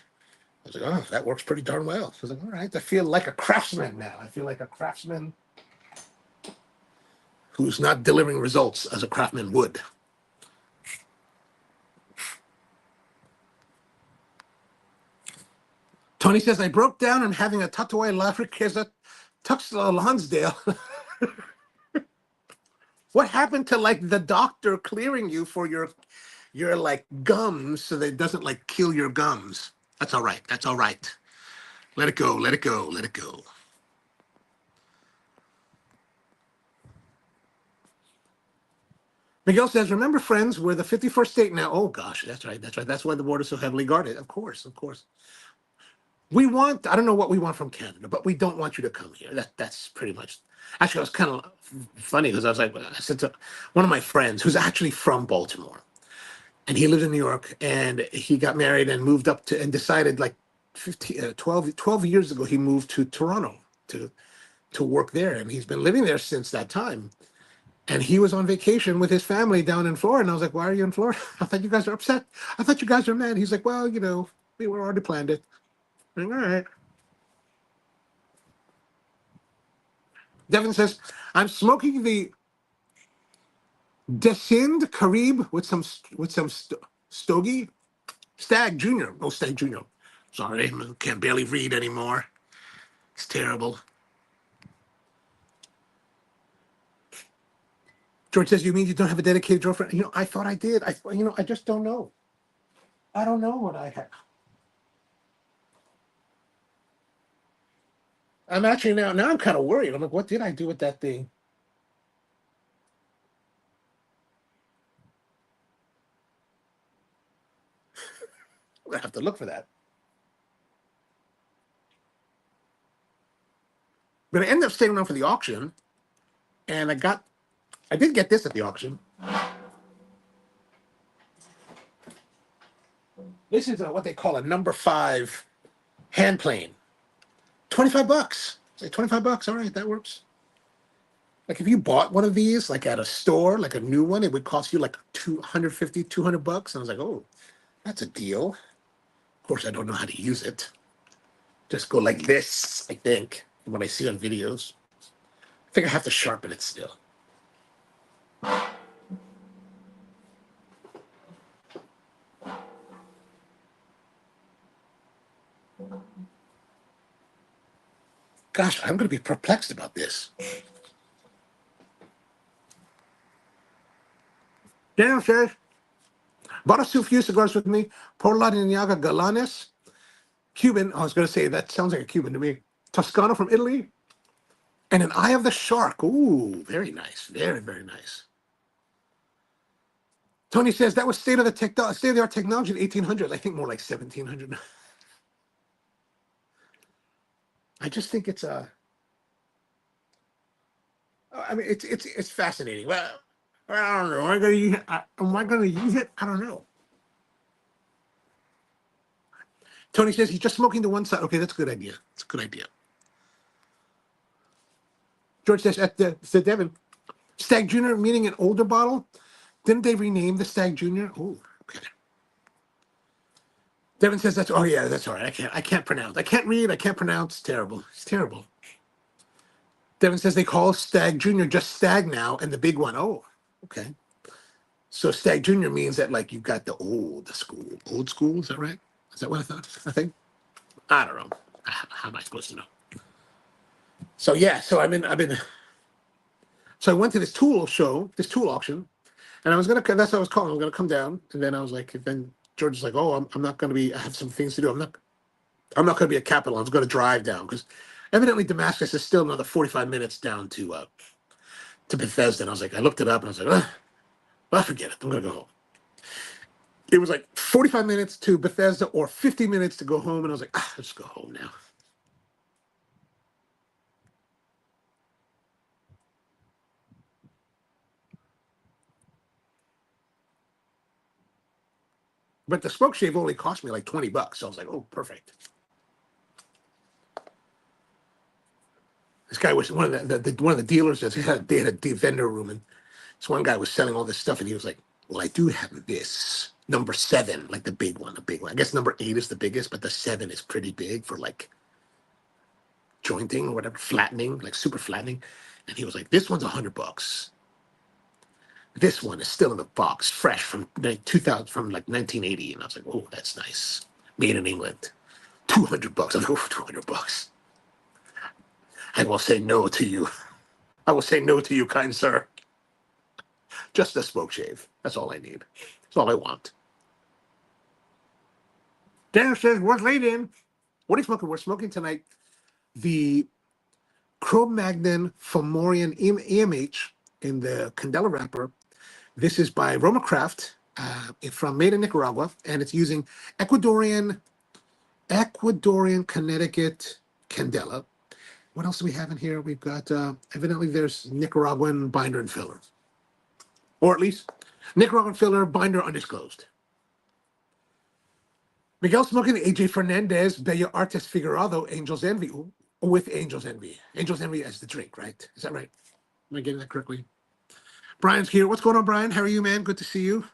I was like, oh, that works pretty darn well. So I was like, all right, I feel like a craftsman now. I feel like a craftsman who's not delivering results as a craftsman would. Tony says, I broke down and having a Tatuai Lafriqueza Tuxla Lonsdale. What happened to like the doctor clearing you for your like gums so that it doesn't like kill your gums? That's all right. That's all right. Let it go. Let it go. Let it go. Miguel says, remember, friends, we're the 51st state now. Oh, gosh, that's right. That's right. That's why the border's so heavily guarded. Of course, of course. We want, I don't know what we want from Canada, but we don't want you to come here. That's pretty much. Actually, it was kind of funny because I was like, I said to one of my friends who's actually from Baltimore, and he lives in New York, and he got married and moved up to, and decided like 12 years ago, he moved to Toronto to work there. And he's been living there since that time. And he was on vacation with his family down in Florida. And I was like, why are you in Florida? I thought you guys are upset. I thought you guys are mad. He's like, well, you know, we were already planned it. I'm like, all right. Devin says, I'm smoking the Descend Carib with some Stogie. Stag Junior. Oh, Stag Junior. Sorry, can't barely read anymore. It's terrible. George says, you mean you don't have a dedicated girlfriend? You know, I thought I did. I just don't know. I don't know what I have. I'm actually now I'm kind of worried. I'm like, what did I do with that thing? I have to look for that. But I ended up staying around for the auction, and I did get this at the auction. This is what they call a number 5 hand plane. $25. It's like $25. All right, that works. Like if you bought one of these, like at a store, like a new one, it would cost you like $250, $200. And I was like, oh, that's a deal. Of course, I don't know how to use it. Just go like this, I think, when I see on videos. I think I have to sharpen it still. Gosh, I'm going to be perplexed about this. Daniel says, bought a few cigars with me. Por la Niñaga Galanes. Cuban. I was going to say, that sounds like a Cuban to me. Toscano from Italy. And an Eye of the Shark. Ooh, very nice. Very, very nice. Tony says, that was state-of-the-art technology in 1800s. I think more like 1700. I just think it's I mean, it's fascinating. Well, I don't know. Am I going to use it? I don't know. Tony says he's just smoking the one side. Okay, that's a good idea. It's a good idea. George says said Devin, Stag Junior meaning an older bottle. Didn't they rename the Stag Junior? Oh, okay. Devin says that's oh yeah, that's all right. I can't pronounce. I can't read. I can't pronounce. It's terrible. It's terrible. Devin says they call Stag Junior just Stag now, and the big one. Oh, okay. So Stag Junior means that like you've got the old school. Old school, is that right? Is that what I thought? I think. I don't know. How am I supposed to know? So yeah, so I've been. So I went to this tool auction, and I was gonna. That's what I was calling. I was gonna come down, and then I was like, then George is like, oh, I'm not gonna be. I have some things to do. I'm not gonna be at Capitol. I was gonna drive down because evidently Damascus is still another 45 minutes down to Bethesda. And I was like, I looked it up, and I was like, well, forget it. I'm gonna go home. It was like 45 minutes to Bethesda or 50 minutes to go home, and I was like, let's go home now. But the smoke shave only cost me like $20. So I was like, oh, perfect. This guy was one of one of the dealers that they had a vendor room, and this one guy was selling all this stuff, and he was like, well, I do have this number 7, like the big one. I guess number 8 is the biggest, but the 7 is pretty big for like jointing or whatever, flattening, like super flattening. And he was like, this one's $100. This one is still in the box, fresh from 2000, from like 1980. And I was like, oh, that's nice. Made in England. $200. I'm like, oh, $200. I will say no to you. I will say no to you, kind sir. Just a smoke shave. That's all I need. That's all I want. Daniel says, what's late in? What are you smoking? We're smoking tonight the Cro-Magnon Fomorian EMH in the Candela wrapper. This is by RoMa Craft, from made in Nicaragua, and it's using Ecuadorian Connecticut Candela. What else do we have in here? We've got, evidently there's Nicaraguan binder and filler. Or at least Nicaraguan filler, binder undisclosed. Miguel smoking AJ Fernandez, Bello Artes Figurado, Angel's Envy, with Angel's Envy. Angel's Envy as the drink, right? Is that right? Am I getting that correctly? Brian's here. What's going on, Brian? How are you, man? Good to see you.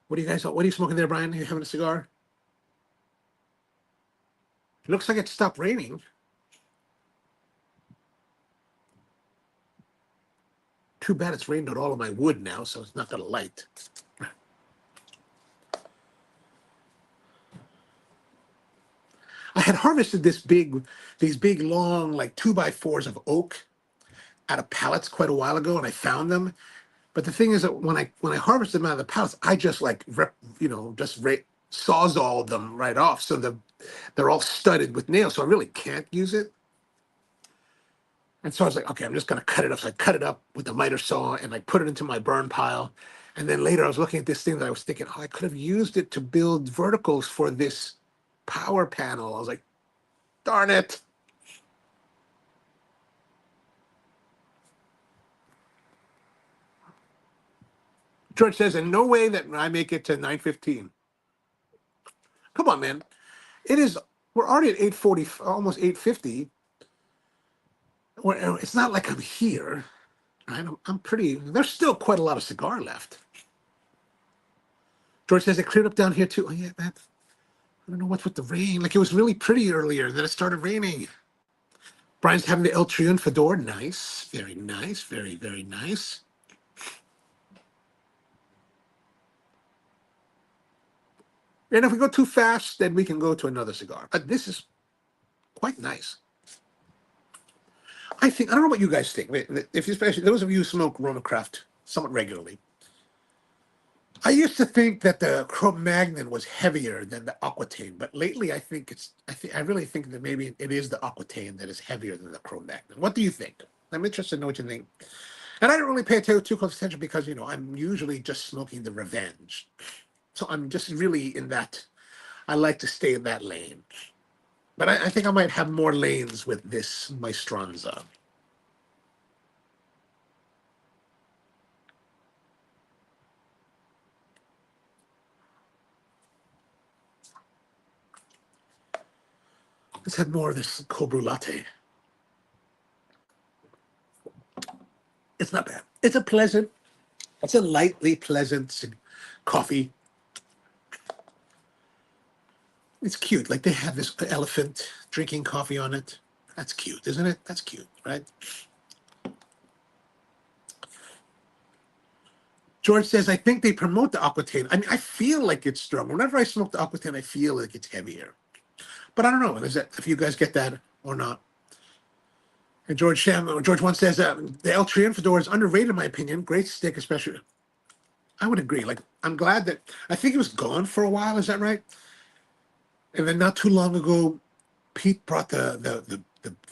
What are you smoking there, Brian? Are you having a cigar? It looks like it stopped raining. Too bad it's rained on all of my wood now, so it's not going to light. I had harvested these big, long, like 2x4s of oak out of pallets quite a while ago, and I found them. But the thing is that when I harvested them out of the pallets, I just sawzalled them right off, so they're all studded with nails. So I really can't use it. And so I was like, okay, I'm just gonna cut it up. So I cut it up with the miter saw and like put it into my burn pile. And then later I was looking at this thing that I was thinking, oh, I could have used it to build verticals for this power panel. I was like, darn it. George says, in no way that I make it to 9:15. Come on, man. We're already at 8:40, almost 8:50. It's not like I'm here. There's still quite a lot of cigar left. George says it cleared up down here too. Oh yeah, man. I don't know what's with the rain. Like it was really pretty earlier, then it started raining. Brian's having the El Triunfador. Nice. Very nice. Very, very nice. And if we go too fast, then we can go to another cigar. But this is quite nice. I don't know what you guys think. Especially those of you who smoke RoMa Craft somewhat regularly. I used to think that the Cro-Magnon was heavier than the Aquitaine, but lately I really think that maybe it is the Aquitaine that is heavier than the Cro-Magnon. What do you think? I'm interested in what you think. And I don't really pay too close attention because, I'm usually just smoking the Revenge. So I'm just really in that. I like to stay in that lane. But I think I might have more lanes with this Maestranza. Let's have more of this cold brew latte. It's not bad. It's a lightly pleasant coffee. It's cute. Like they have this elephant drinking coffee on it. That's cute, isn't it? That's cute, right? George says, I think they promote the Aquitaine. I mean, I feel like it's strong. Whenever I smoke the Aquitaine, I feel like it's heavier. But I don't know if you guys get that or not. And George once says, the El Triunfador is underrated in my opinion. Great stick, especially. I would agree. Like, I'm glad that, I think it was gone for a while. Is that right? And then not too long ago, Pete brought the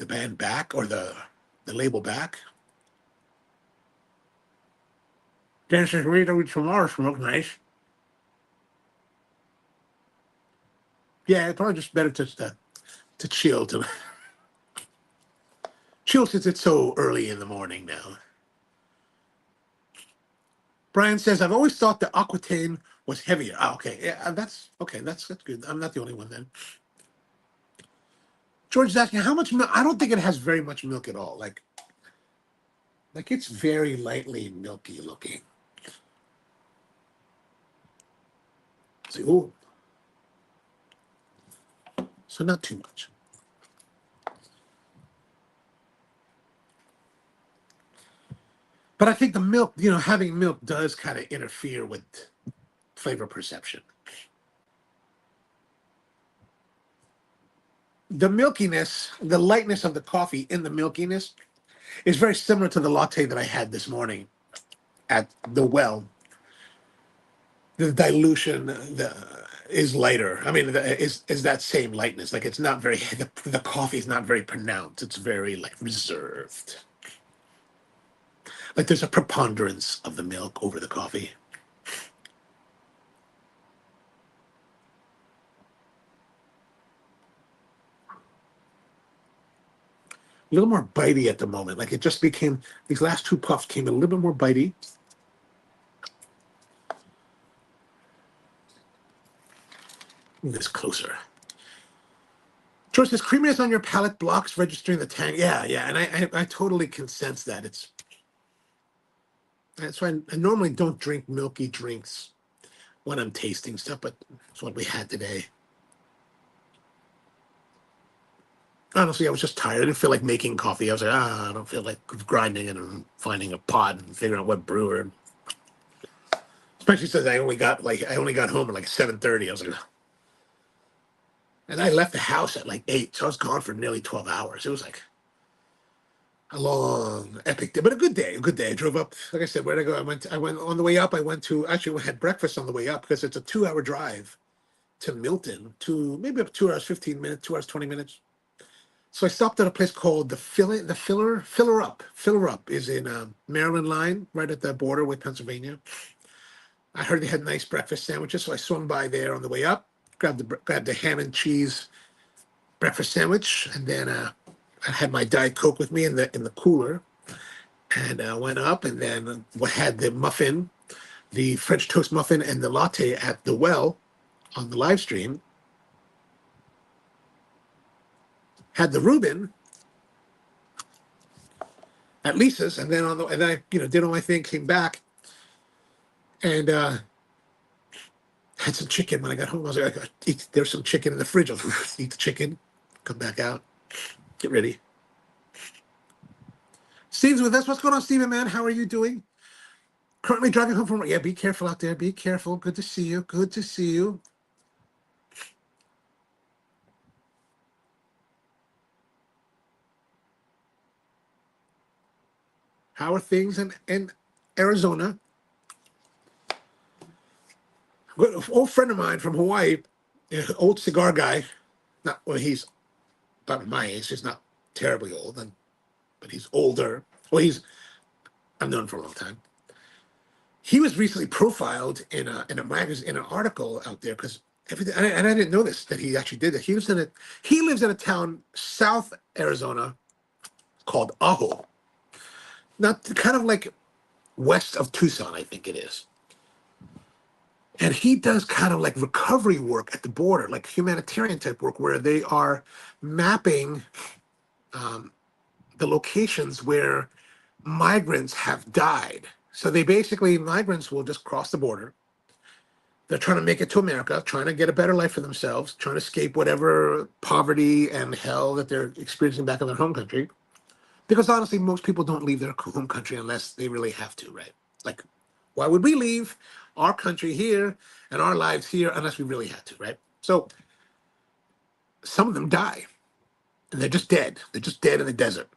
band back, or the label back. Dan says, read over tomorrow, smoke nice. Yeah, it's probably just better to chill chill since it's so early in the morning now. Brian says, I've always thought the Aquitaine was heavier. Okay. Yeah, that's okay. That's good. I'm not the only one then. George is asking how much milk. I don't think it has very much milk at all. Like it's very lightly milky looking. See, ooh. So not too much. But I think the milk, having milk does kind of interfere with flavor perception. The milkiness, the lightness of the coffee in the milkiness is very similar to the latte that I had this morning at the well. The dilution is lighter. I mean, is that same lightness. Like it's not very, the coffee is not very pronounced. It's very like reserved. Like there's a preponderance of the milk over the coffee. A little more bitey at the moment. Like it just became, these last two puffs came a little bit more bitey. Move this closer. George says, creaminess on your palate blocks registering the tang. Yeah, yeah, and I totally can sense that. That's why I normally don't drink milky drinks when I'm tasting stuff, but it's what we had today. Honestly, I was just tired. I didn't feel like making coffee. I was like, I don't feel like grinding it and finding a pot and figuring out what brewer. Especially since I only got home at like 7:30. I was like, and I left the house at like 8, so I was gone for nearly 12 hours. It was like a long, epic day, but a good day. A good day. I drove up. Like I said, where'd I go? I went on the way up. We had breakfast on the way up because it's a 2-hour drive to Milton, to maybe up 2 hours 15 minutes, 2 hours 20 minutes. So I stopped at a place called Filler Up. Filler Up is in Maryland line, right at the border with Pennsylvania. I heard they had nice breakfast sandwiches, so I swung by there on the way up, grabbed the ham and cheese breakfast sandwich, and then I had my Diet Coke with me in the cooler, and went up, and then had the muffin, the French toast muffin, and the latte at the well on the live stream. Had the Reuben at Lisa's, and then I did all my thing, came back, and had some chicken when I got home. I was like, there's some chicken in the fridge. I'll eat the chicken, come back out, get ready. Steve's with us. What's going on, Steven, man? How are you doing? Currently driving home from work. Yeah, be careful out there. Be careful. Good to see you. Good to see you. How are things in Arizona? An old friend of mine from Hawaii, an old cigar guy. He's about my age. He's not terribly old, but he's older. Well, I've known him for a long time. He was recently profiled in a magazine, in an article out there, because everything. And I didn't know this, that he actually did it. He lives in a town, South Arizona, called Ajo. Not kind of like west of Tucson, I think it is. And he does kind of like recovery work at the border, like humanitarian type work, where they are mapping the locations where migrants have died. So migrants will just cross the border. They're trying to make it to America, trying to get a better life for themselves, trying to escape whatever poverty and hell that they're experiencing back in their home country. Because honestly, most people don't leave their home country unless they really have to, right? Like, why would we leave our country here and our lives here unless we really had to, right? So some of them die, and they're just dead. They're just dead in the desert,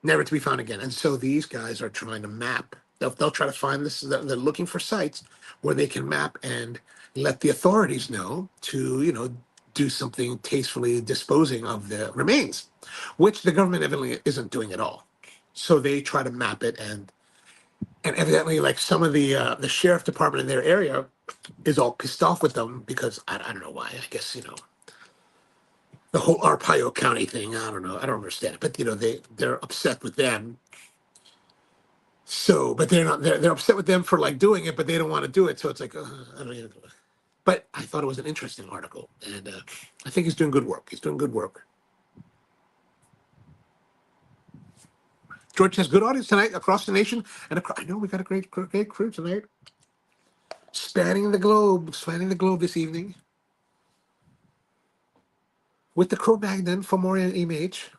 never to be found again. And so these guys are trying to map. They'll try to find this. They're looking for sites where they can map and let the authorities know to, do something tastefully disposing of the remains, which the government evidently isn't doing at all. So they try to map it, and evidently, like some of the sheriff department in their area is all pissed off with them because I don't know why. I guess the whole Arpaio County thing. I don't know. I don't understand it, but they're upset with them. So, but they're not. They're upset with them for like doing it, but they don't want to do it. So it's like I don't even. But I thought it was an interesting article, and I think he's doing good work. He's doing good work. George has good audience tonight across the nation, and I know we got a great crew tonight, spanning the globe this evening with the Cro-Magnon Fomorian EMH. A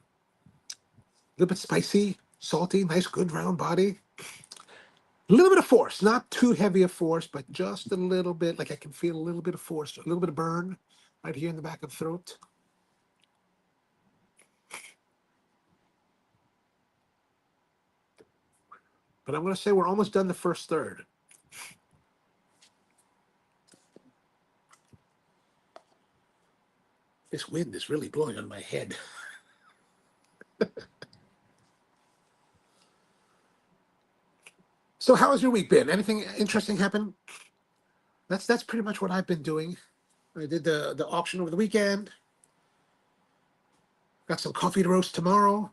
little bit spicy, salty, nice, good round body. little bit of force, not too heavy a force, but just a little bit. Like I can feel a little bit of force, a little bit of burn right here in the back of the throat. But I'm going to say we're almost done the first third. This wind is really blowing on my head. So how has your week been? Anything interesting happen? That's pretty much what I've been doing. I did the auction over the weekend. Got some coffee to roast tomorrow.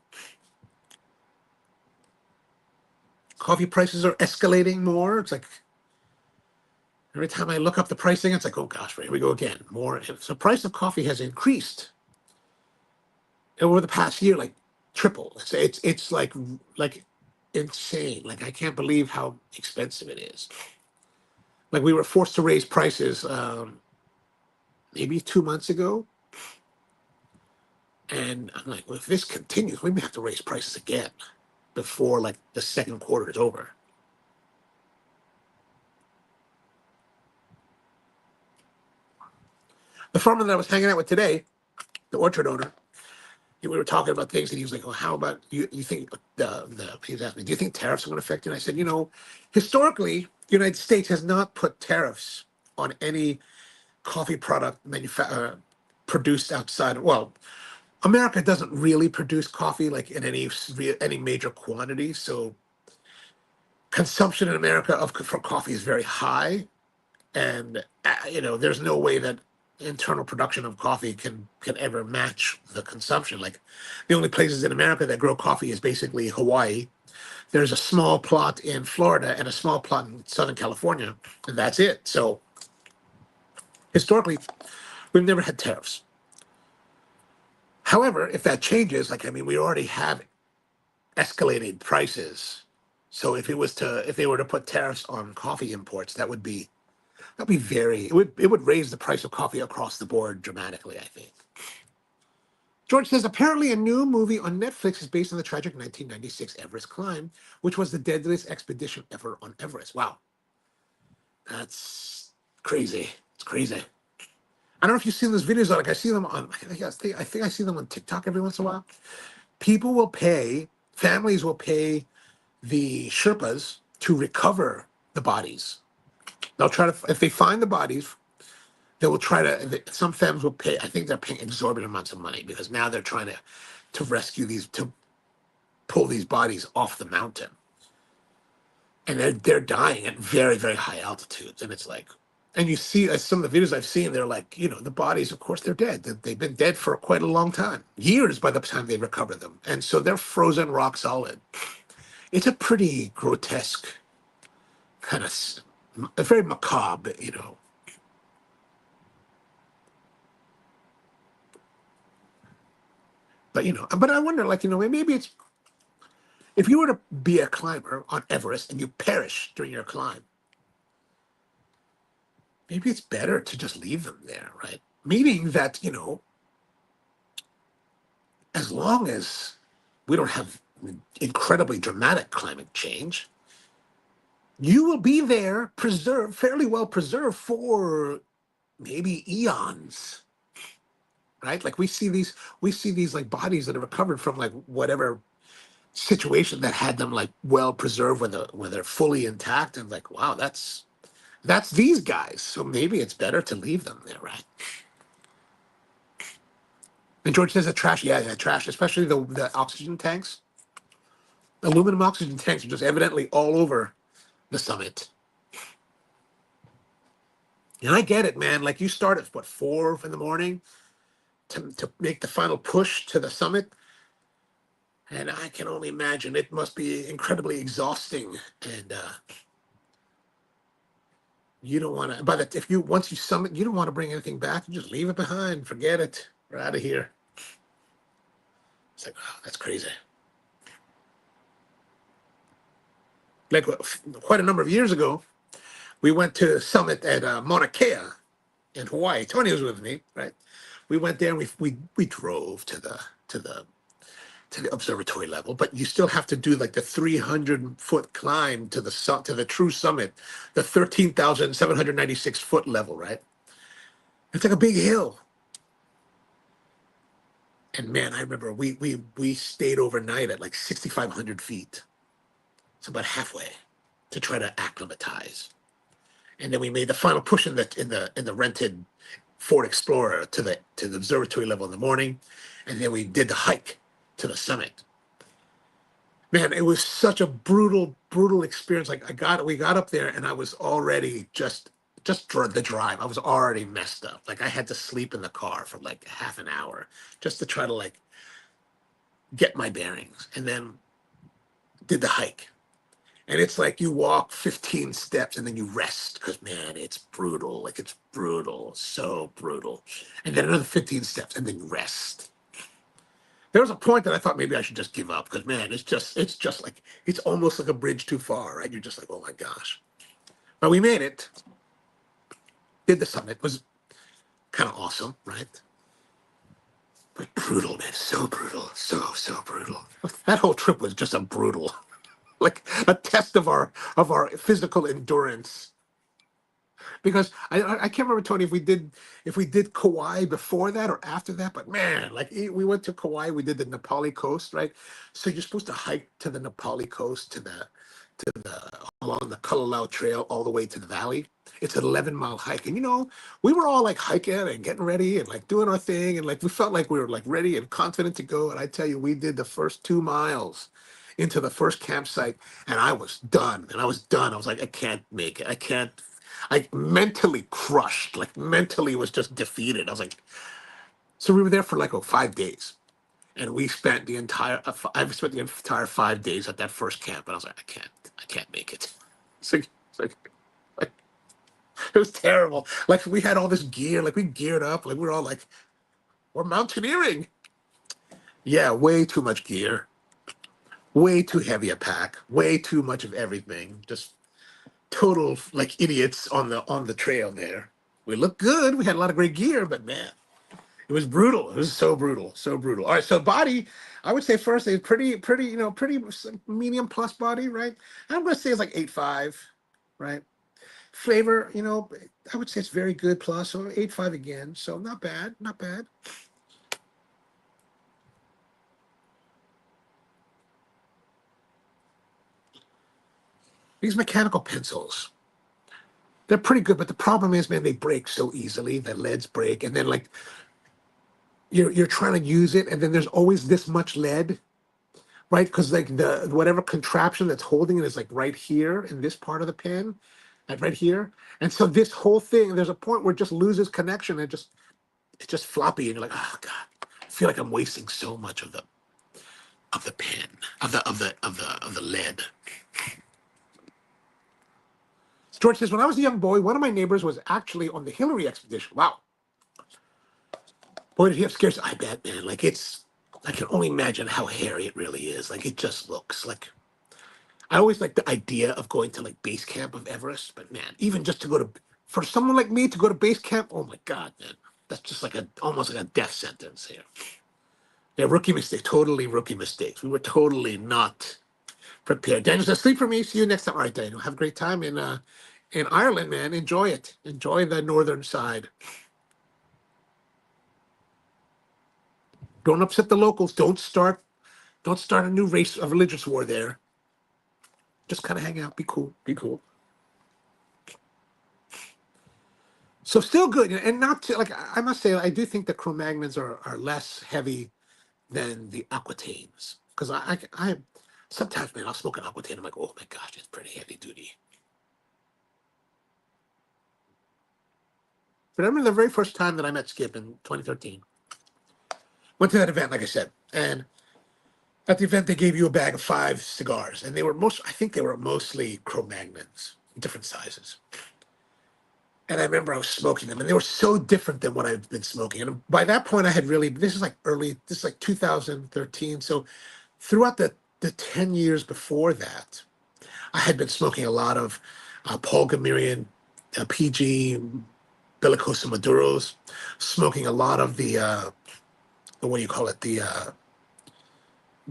Coffee prices are escalating more. It's like every time I look up the pricing, it's like, oh gosh, here we go again. More. So the price of coffee has increased over the past year, like triple. It's like insane. Like I can't believe how expensive it is. Like we were forced to raise prices maybe 2 months ago, and I'm like, well, if this continues, we may have to raise prices again before like the second quarter is over. The farmer that I was hanging out with today, the orchard owner, we were talking about things, and he was like, "Well, how about you? You think he was asking me, do you think tariffs are going to affect you?" And I said, historically, the United States has not put tariffs on any coffee product produced outside of, well, America doesn't really produce coffee like in any major quantity, so consumption in America for coffee is very high, and there's no way that internal production of coffee can ever match the consumption. Like the only places in America that grow coffee is basically Hawaii. There's a small plot in Florida and a small plot in Southern California, and that's it. So historically, we've never had tariffs. However, if that changes, we already have escalated prices. So if they were to put tariffs on coffee imports, it would raise the price of coffee across the board dramatically, I think. George says, apparently a new movie on Netflix is based on the tragic 1996 Everest climb, which was the deadliest expedition ever on Everest. Wow. That's crazy. It's crazy. I don't know if you've seen those videos. Like I see them on, I think I see them on TikTok every once in a while. Families will pay the Sherpas to recover the bodies. They'll try to, if they find the bodies, they will try to, some families will pay, I think they're paying exorbitant amounts of money because now they're trying to rescue to pull these bodies off the mountain. And they're dying at very, very high altitudes. And it's like, and you see some of the videos I've seen, they're like, the bodies, of course, they're dead. They've been dead for quite a long time, years by the time they recover them. And so they're frozen rock solid. It's a pretty grotesque kind of, a very macabre, But I wonder, maybe it's, if you were to be a climber on Everest and you perish during your climb, maybe it's better to just leave them there, right? Meaning that, as long as we don't have incredibly dramatic climate change, you will be there preserved, fairly well preserved for maybe eons, right? Like we see these like bodies that are recovered from like whatever situation that had them like well preserved when they're fully intact, and like, wow, that's these guys. So maybe it's better to leave them there, right? And George says that trash, yeah, trash, especially the oxygen tanks. Aluminum oxygen tanks are just evidently all over the summit. And I get it, man. Like you start at 4 in the morning to make the final push to the summit. And I can only imagine it must be incredibly exhausting. And you don't want to, once you summit, you don't want to bring anything back. You just leave it behind. Forget it. We're out of here. It's like, oh, that's crazy. Like quite a number of years ago, we went to the summit at Mauna Kea in Hawaii. Tony was with me, right? We went there and we drove to the to the observatory level, but you still have to do like the 300-foot climb to the true summit, the 13,796 foot level, right? It's like a big hill. And man, I remember we stayed overnight at like 6,500 feet. It's about halfway to try to acclimatize. And then we made the final push in the rented Ford Explorer to the observatory level in the morning, and then we did the hike to the summit. Man, it was such a brutal experience. Like we got up there, and I was already just for the drive. I was already messed up. Like I had to sleep in the car for like half an hour just to try to like get my bearings, and then did the hike. And it's like you walk 15 steps and then you rest because, man, it's brutal. Like it's brutal, so brutal. And then another 15 steps and then you rest. There was a point that I thought maybe I should just give up because, man, it's just like, it's almost like a bridge too far, right? You're just like, oh my gosh. But we made it. Did the summit. It was kind of awesome, right? But brutal, man. So brutal. So brutal. That whole trip was just a brutal. Like a test of our physical endurance. Because I can't remember, Tony, if we did Kauai before that or after that, but man, like we went to Kauai, we did the Nepali coast, right? So you're supposed to hike to the Nepali coast along the Kalalau Trail all the way to the valley. It's an 11-mile hike, and we were all like hiking and getting ready and like doing our thing, and like we felt like we were like ready and confident to go. And I tell you, we did the first 2 miles into the first campsite, and I was done. I was like, I can't make it. I can't. I mentally crushed, like mentally was just defeated. I was like, so we were there for like 5 days, and I've spent the entire 5 days at that first camp, and I was like, I can't make it. It's like it was terrible. Like we had all this gear, like we geared up, like we were all like, we're mountaineering. Yeah, way too much gear, way too heavy a pack, way too much of everything. Just total like idiots on the trail there. We looked good. We had a lot of great gear, but man, it was brutal. It was so brutal, so brutal. All right, so body, I would say first is pretty, pretty medium plus body, right? I'm gonna say it's like 8.5, right? Flavor, I would say it's very good plus, so 8.5 again. So not bad, not bad. These mechanical pencils, they're pretty good, but the problem is, man, they break so easily. The leads break, and then like you're trying to use it, and then there's always this much lead, right? Because like the whatever contraption that's holding it is like right here in this part of the pen, like right here. And so this whole thing, there's a point where it just loses connection. It's just floppy, and you're like, oh god, I feel like I'm wasting so much of the pen, of the lead. George says, when I was a young boy, one of my neighbors was actually on the Hillary expedition. Wow. Boy, did he have scares. I bet, man. Like I can only imagine how hairy it really is. Like it just looks like. I always like the idea of going to like base camp of Everest, but man, even just to for someone like me to go to base camp, oh my God, man, that's just like almost like a death sentence here. Yeah, rookie mistake, totally rookie mistakes. We were totally not prepared. Daniel says, sleep for me. See you next time. All right, Daniel, have a great time in Ireland, man. Enjoy it. Enjoy the northern side. Don't upset the locals. Don't start a new a religious war there. Just kind of hang out. Be cool. Be cool. So still good, and not to, like I must say, I do think the Cro-Magnons are less heavy than the Aquitaines, because I sometimes, man, I'll smoke an Aquitaine. I'm like, oh my gosh, it's pretty heavy duty. But I remember the very first time that I met Skip in 2013. Went to that event, like I said, and at the event they gave you a bag of 5 cigars, and I think they were mostly Cro-Magnons, different sizes. And I remember I was smoking them, and they were so different than what I've been smoking. And by that point, this is like 2013. So throughout the 10 years before that, I had been smoking a lot of Paul Gamirian, PG, Bellicosa Maduros, smoking a lot of the what do you call it?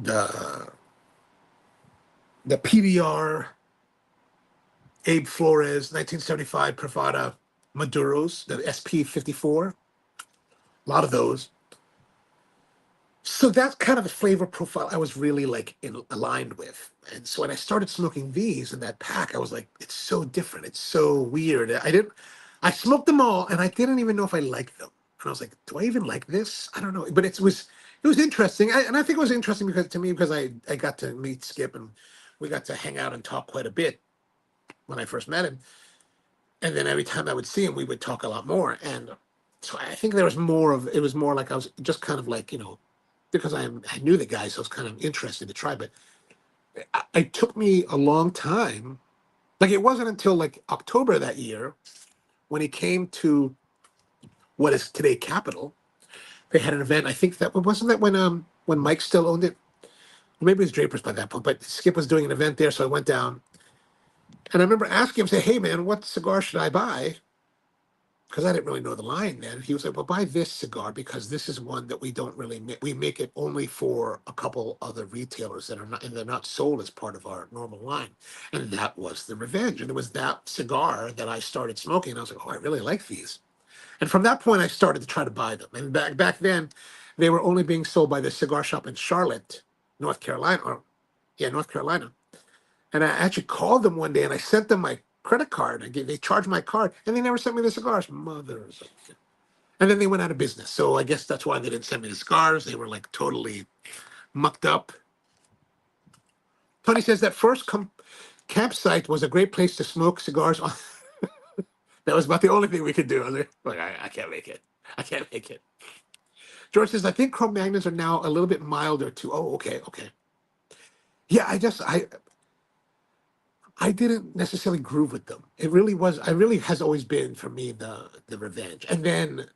the PDR, Abe Flores, 1975 Privada Maduros, the SP 54, a lot of those. So that's kind of the flavor profile I was really like aligned with. And so when I started smoking these in that pack, I was like, it's so different. It's so weird. I smoked them all and I didn't even know if I liked them. And I was like, do I even like this? I don't know. But it was interesting. And I think it was interesting because to me, because I got to meet Skip and we got to hang out and talk quite a bit when I first met him. And then every time I would see him, we would talk a lot more. And so I think there was more of, it was more like I was just kind of like, because I knew the guy, so I was kind of interested to try. But it took me a long time. Like it wasn't until like October that year when he came to what is today Capitol. They had an event. I think that wasn't that when Mike still owned it. Maybe it was Draper's by that point. But Skip was doing an event there, so I went down. And I remember asking him, say, "Hey man, what cigar should I buy?" Because I didn't really know the line then. He was like, well, buy this cigar because this is one that we don't really make. We make it only for a couple other retailers that are not, and they're not sold as part of our normal line. And that was the Revenge. And it was that cigar that I started smoking. And I was like, oh, I really like these. And from that point, I started to try to buy them. And back then, they were only being sold by the cigar shop in Charlotte, North Carolina. North Carolina. And I actually called them one day and I sent them my credit card. They charged my card and they never sent me the cigars. Mothers. And then they went out of business. So I guess that's why they didn't send me the cigars. They were like totally mucked up. Tony says that first campsite was a great place to smoke cigars. That was about the only thing we could do. I was like, I can't make it. I can't make it. George says, I think Chrome Magnums are now a little bit milder too. Oh, okay. Yeah, I didn't necessarily groove with them. I really has always been for me the Revenge. And then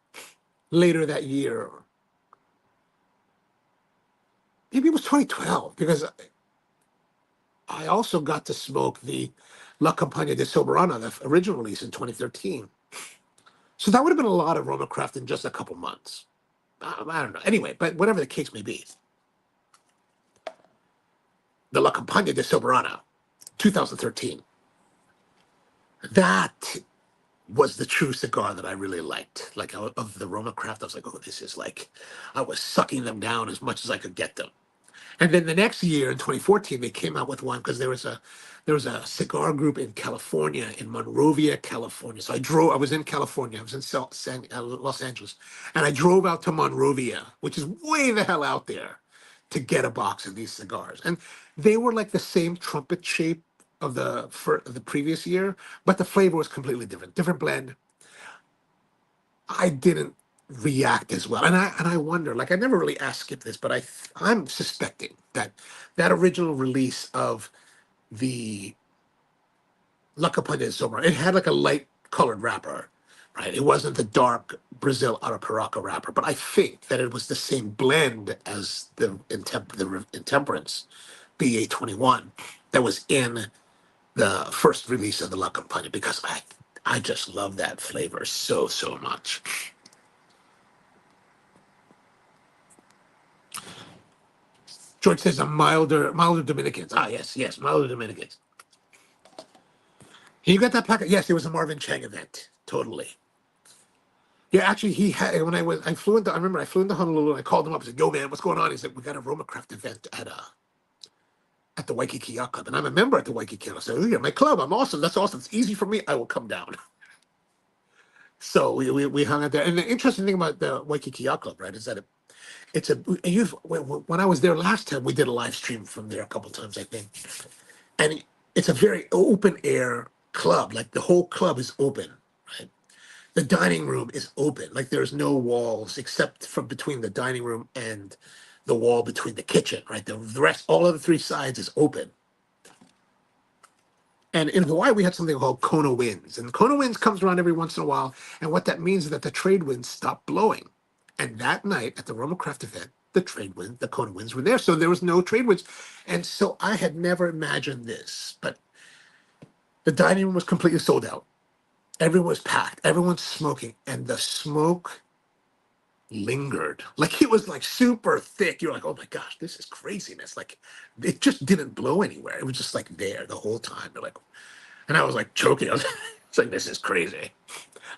later that year, maybe it was 2012, because I also got to smoke the La Campagna de Soberana, the original release in 2013. So that would have been a lot of Roma craft in just a couple months. I don't know. Anyway, but whatever the case may be, the La Campagna de Soberana, 2013. That was the true cigar that I really liked. Like of the Roma craft, I was like, oh, this is like, I was sucking them down as much as I could get them. And then the next year in 2014, they came out with one because there was a cigar group in California, in Monrovia, California. So I was in California, I was in Los Angeles, and I drove out to Monrovia, which is way the hell out there, to get a box of these cigars. And they were like the same trumpet shape of the previous year, but the flavor was completely different blend. I didn't react as well, and I wonder. Like I never really asked Skip this, but I'm suspecting that that original release of the La Campana de Sombra, it had like a light colored wrapper, right? It wasn't the dark Brazil Arapiraca wrapper, but I think that it was the same blend as the Intemperance BA21 that was in the first release of the La Campana, because I just love that flavor so much. George says a milder Dominicans. Ah, yes, milder Dominicans. You got that packet? Yes, it was a Marvin Chang event. Totally. Yeah, actually, he had when I flew into. I remember I flew into Honolulu. And I called him up. I said, "Yo, man, what's going on?" He said, "We got a Roma Craft event at the Waikiki Yacht Club, and I'm a member at the Waikiki." I said, "Oh, yeah, my club. I'm awesome. That's awesome. It's easy for me. I will come down." So we hung out there. And the interesting thing about the Waikiki Yacht Club, right, is that when I was there last time, we did a live stream from there a couple of times, I think. And it's a very open air club. Like the whole club is open, right? The dining room is open. Like there's no walls except from between the dining room and the wall between the kitchen, right? The rest, all of the three sides is open. And in Hawaii, we had something called Kona winds. And Kona winds comes around every once in a while. And what that means is that the trade winds stop blowing. And that night at the Roma Craft event, the Kona winds were there. So there was no trade winds. And so I had never imagined this, but the dining room was completely sold out. Everyone was packed. Everyone's smoking. And the smoke, lingered. Like it was like super thick. You're like, oh my gosh, this is craziness. Like it just didn't blow anywhere. It was just like there the whole time. You're like, and I was like choking. I was it's like, this is crazy.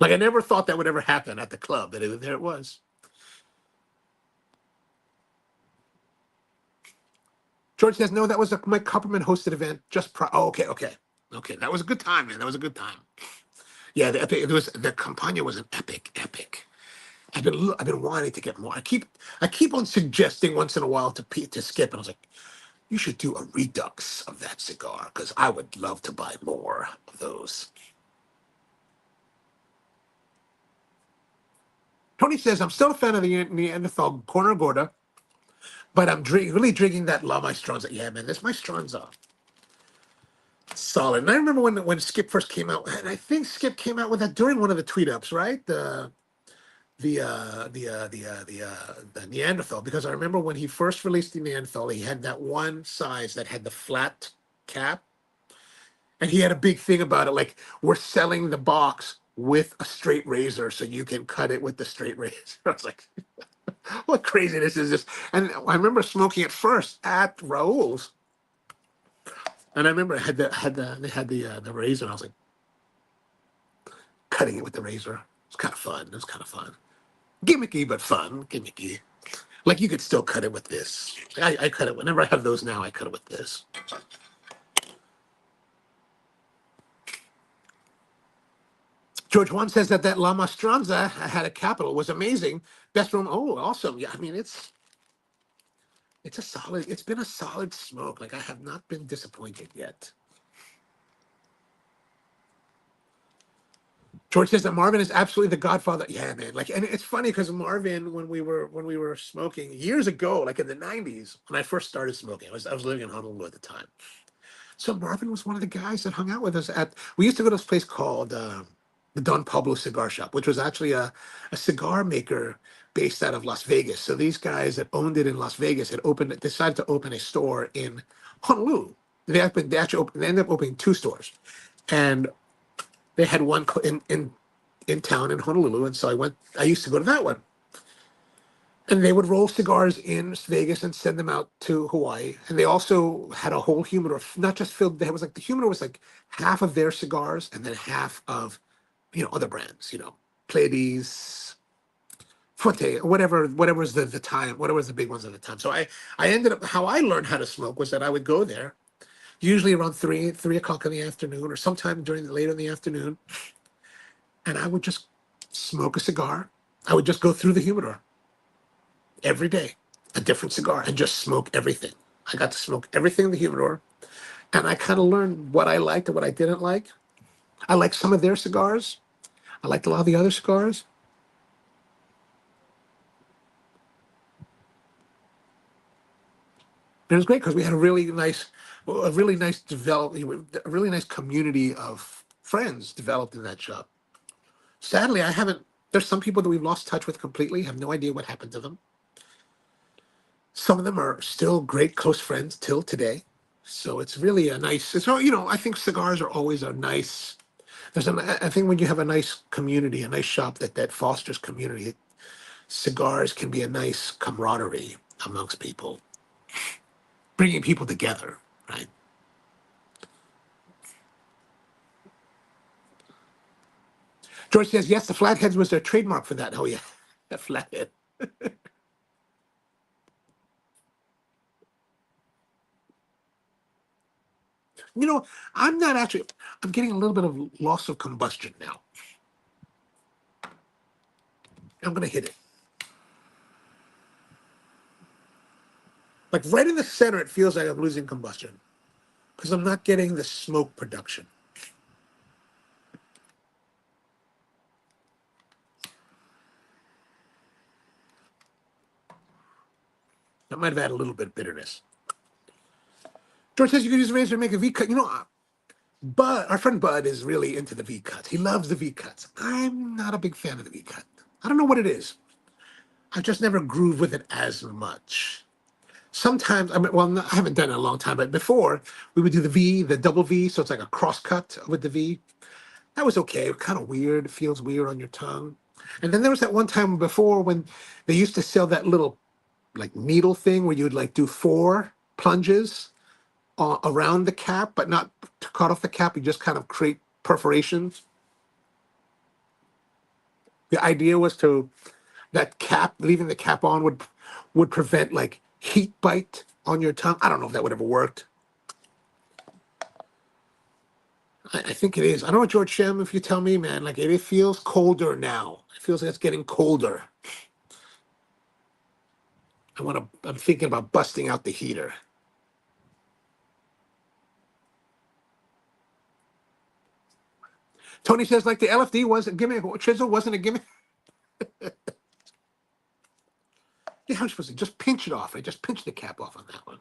Like I never thought that would ever happen at the club, but there it was. George says, no, that was a Mike Kupperman hosted event. Oh, okay. That was a good time, man. That was a good time. Yeah, the Campagna was an epic. I've been wanting to get more. I keep on suggesting once in a while to Skip, and I was like, you should do a redux of that cigar because I would love to buy more of those. Tony says, I'm still a fan of the Neanderthal Corner Gorda, but I'm really drinking that La Maestranza. Yeah, man, this Maestranza. Solid. And I remember when Skip first came out, and I think Skip came out with that during one of the tweet ups, right? The Neanderthal, because I remember when he first released the Neanderthal, he had that one size that had the flat cap, and he had a big thing about it, like we're selling the box with a straight razor, so you can cut it with the straight razor. I was like, what craziness is this? And I remember smoking it first at Raoul's, and I remember they had the razor, and I was like cutting it with the razor. It's kind of fun. It was kind of fun. Gimmicky, but fun. Gimmicky. Like you could still cut it with this. I cut it whenever I have those now. I cut it with this. George Juan says that La Mastranza had a capital, was amazing. Best room. Oh, awesome. Yeah, I mean it's been a solid smoke. Like I have not been disappointed yet. George says that Marvin is absolutely the godfather. Yeah, man. Like, and it's funny because Marvin, when we were smoking years ago, like in the '90s, when I first started smoking, I was living in Honolulu at the time. So Marvin was one of the guys that hung out with us at. We used to go to this place called the Don Pablo Cigar Shop, which was actually a cigar maker based out of Las Vegas. So these guys that owned it in Las Vegas decided to open a store in Honolulu. They ended up opening two stores, and they had one in town in Honolulu, and so I used to go to that one, and they would roll cigars in Vegas and send them out to Hawaii. And they also had a whole humidor, not just filled. It was like the humidor was like half of their cigars, and then half of other brands, Pleiades, Forte, whatever was the time, whatever was the big ones at the time. So I ended up how I learned how to smoke was that I would go there, usually around 3 o'clock in the afternoon, or sometime later in the afternoon, and I would just smoke a cigar. I would just go through the humidor every day, a different cigar, and just smoke everything. I got to smoke everything in the humidor, and I kind of learned what I liked and what I didn't like. I liked some of their cigars. I liked a lot of the other cigars. It was great because we had a really nice community of friends developed in that shop. Sadly, I haven't. There's some people that we've lost touch with completely. Have no idea what happened to them. Some of them are still great close friends till today. So it's really a nice. So I think cigars are always a nice. I think when you have a nice community, a nice shop that fosters community, cigars can be a nice camaraderie amongst people, bringing people together, right? George says, yes, the flatheads was their trademark for that. Oh, yeah, that flathead. I'm not actually, I'm getting a little bit of loss of combustion now. I'm going to hit it. Like right in the center, it feels like I'm losing combustion because I'm not getting the smoke production. That might have had a little bit of bitterness. George says you can use a razor to make a V cut. Bud, our friend Bud is really into the V cuts. He loves the V cuts. I'm not a big fan of the V cut. I don't know what it is. I've just never grooved with it as much. Sometimes, I haven't done it in a long time, but before we would do the double V, so it's like a cross cut with the V. That was okay. Kind of weird. It feels weird on your tongue. And then there was that one time before when they used to sell that little like needle thing where you'd like do 4 plunges around the cap, but not to cut off the cap. You just kind of create perforations. The idea was to that cap, leaving the cap on would prevent like heat bite on your tongue. I don't know if that would ever worked. I think it is. I don't know, George Shem, if you tell me, man, like it feels colder now. It feels like it's getting colder. I'm thinking about busting out the heater. Tony says, like the LFD was a gimmick, chisel wasn't a gimmick. Yeah, I'm supposed to just pinch it off. I just pinch the cap off on that one.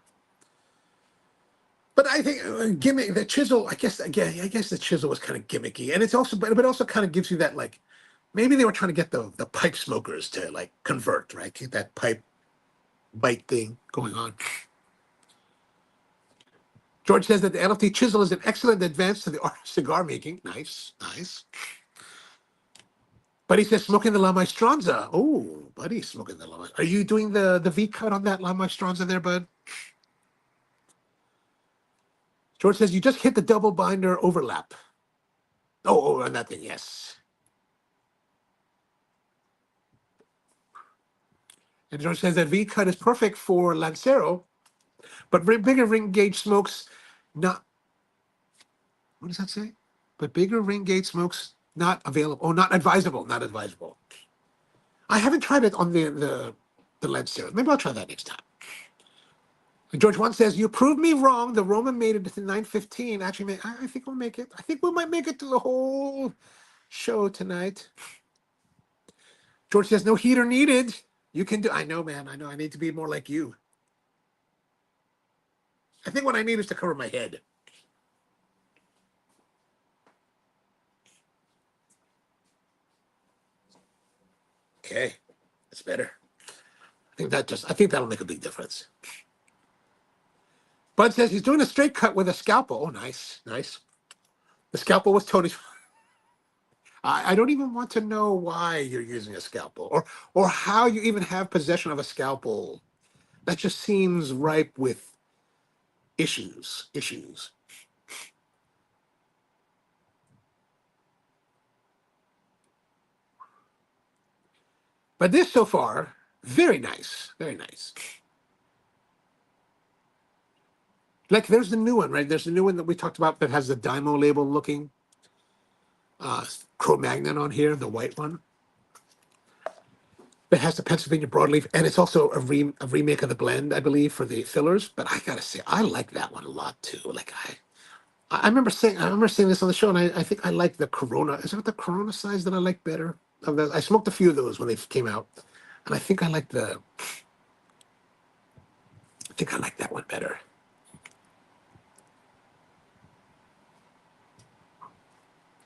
But I think gimmick, the chisel, I guess, again, I guess the chisel was kind of gimmicky. And it's also, but it also kind of gives you that, like, maybe they were trying to get the pipe smokers to, like, convert, right? Keep that pipe bite thing going on. George says that the LFT chisel is an excellent advance to the art of cigar making. Nice, nice. Buddy says smoking the La Maestranza. Oh, Buddy, smoking the La Maestranza. Are you doing the V cut on that La Maestranza there, bud? George says you just hit the double binder overlap. Oh, on that thing, yes. And George says that V cut is perfect for Lancero, but bigger ring gauge smokes not. What does that say? But bigger ring gauge smokes not available. Oh, not advisable. Not advisable. I haven't tried it on the Lancero. Maybe I'll try that next time. And George One says you proved me wrong. The RoMa made it to 9:15. Actually, I think we'll make it. I think we might make it to the whole show tonight. George says no heater needed. You can do. I know, man. I know. I need to be more like you. I think what I need is to cover my head. Okay, that's better. I think that'll make a big difference. Bud says he's doing a straight cut with a scalpel. Oh, nice, nice. The scalpel was Tony's. I don't even want to know why you're using a scalpel or how you even have possession of a scalpel. That just seems ripe with issues. But this so far, very nice, very nice. Like there's the new one, right? There's the new one that we talked about that has the Dymo label looking Cro-Magnon on here, the white one. That has the Pennsylvania broadleaf, and it's also a remake of the blend, I believe, for the fillers. But I gotta say, I like that one a lot too. Like I remember saying this on the show, and I think I like the Corona. Is it the Corona size that I like better? I smoked a few of those when they came out, and I think I like that one better.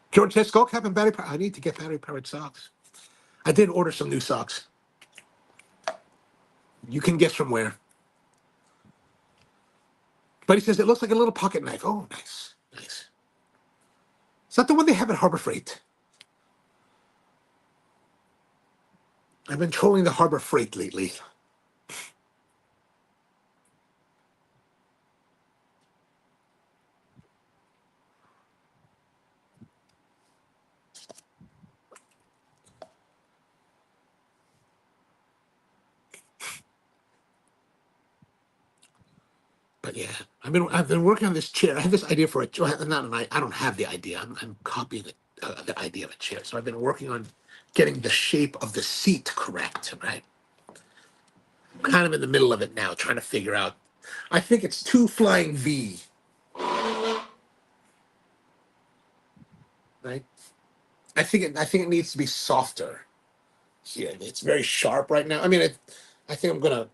George says skull cap and battery power. I need to get battery powered socks. I did order some new socks. You can guess from where. But he says it looks like a little pocket knife. Oh, nice, nice. Is that the one they have at Harbor Freight? I've been trolling the Harbor Freight lately. But yeah, I've been working on this chair. I have this idea for a I don't have the idea. I'm copying the idea of a chair. So I've been working on getting the shape of the seat correct. Right, I'm kind of in the middle of it now, trying to figure out. I think it's 2 flying V. Right. I think it needs to be softer. Here, it's very sharp right now. I mean, I think I'm gonna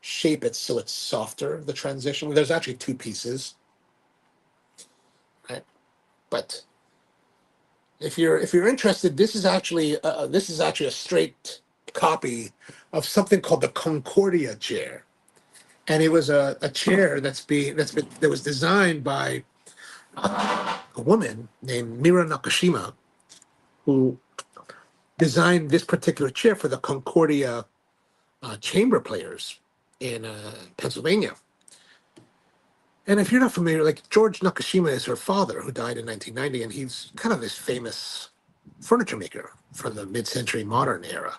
shape it so it's softer. The transition. There's actually 2 pieces. Right, but if you're interested, this is actually a straight copy of something called the Concordia chair, and it was a chair that was designed by a woman named Mira Nakashima, who designed this particular chair for the Concordia chamber players in Pennsylvania. And if you're not familiar, like George Nakashima is her father, who died in 1990, and he's kind of this famous furniture maker from the mid-century modern era.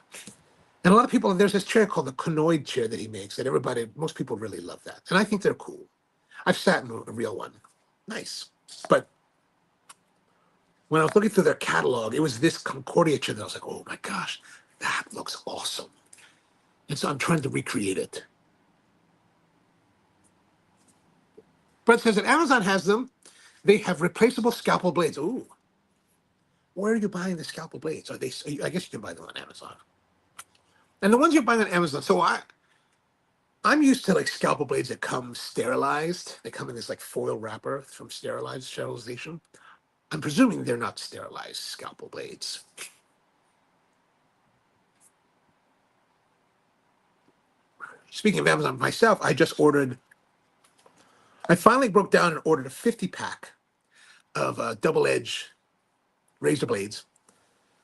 And a lot of people, there's this chair called the conoid chair that he makes that most people really love that. And I think they're cool. I've sat in a real one. Nice. But when I was looking through their catalog, it was this Concordia chair that I was like, oh my gosh, that looks awesome. And so I'm trying to recreate it. Brett says that Amazon has them. They have replaceable scalpel blades. Ooh. Where are you buying the scalpel blades? I guess you can buy them on Amazon. And the ones you're buying on Amazon, so I'm used to like scalpel blades that come sterilized. They come in this like foil wrapper from sterilization. I'm presuming they're not sterilized scalpel blades. Speaking of Amazon, myself, I finally broke down and ordered a 50-pack of double-edge razor blades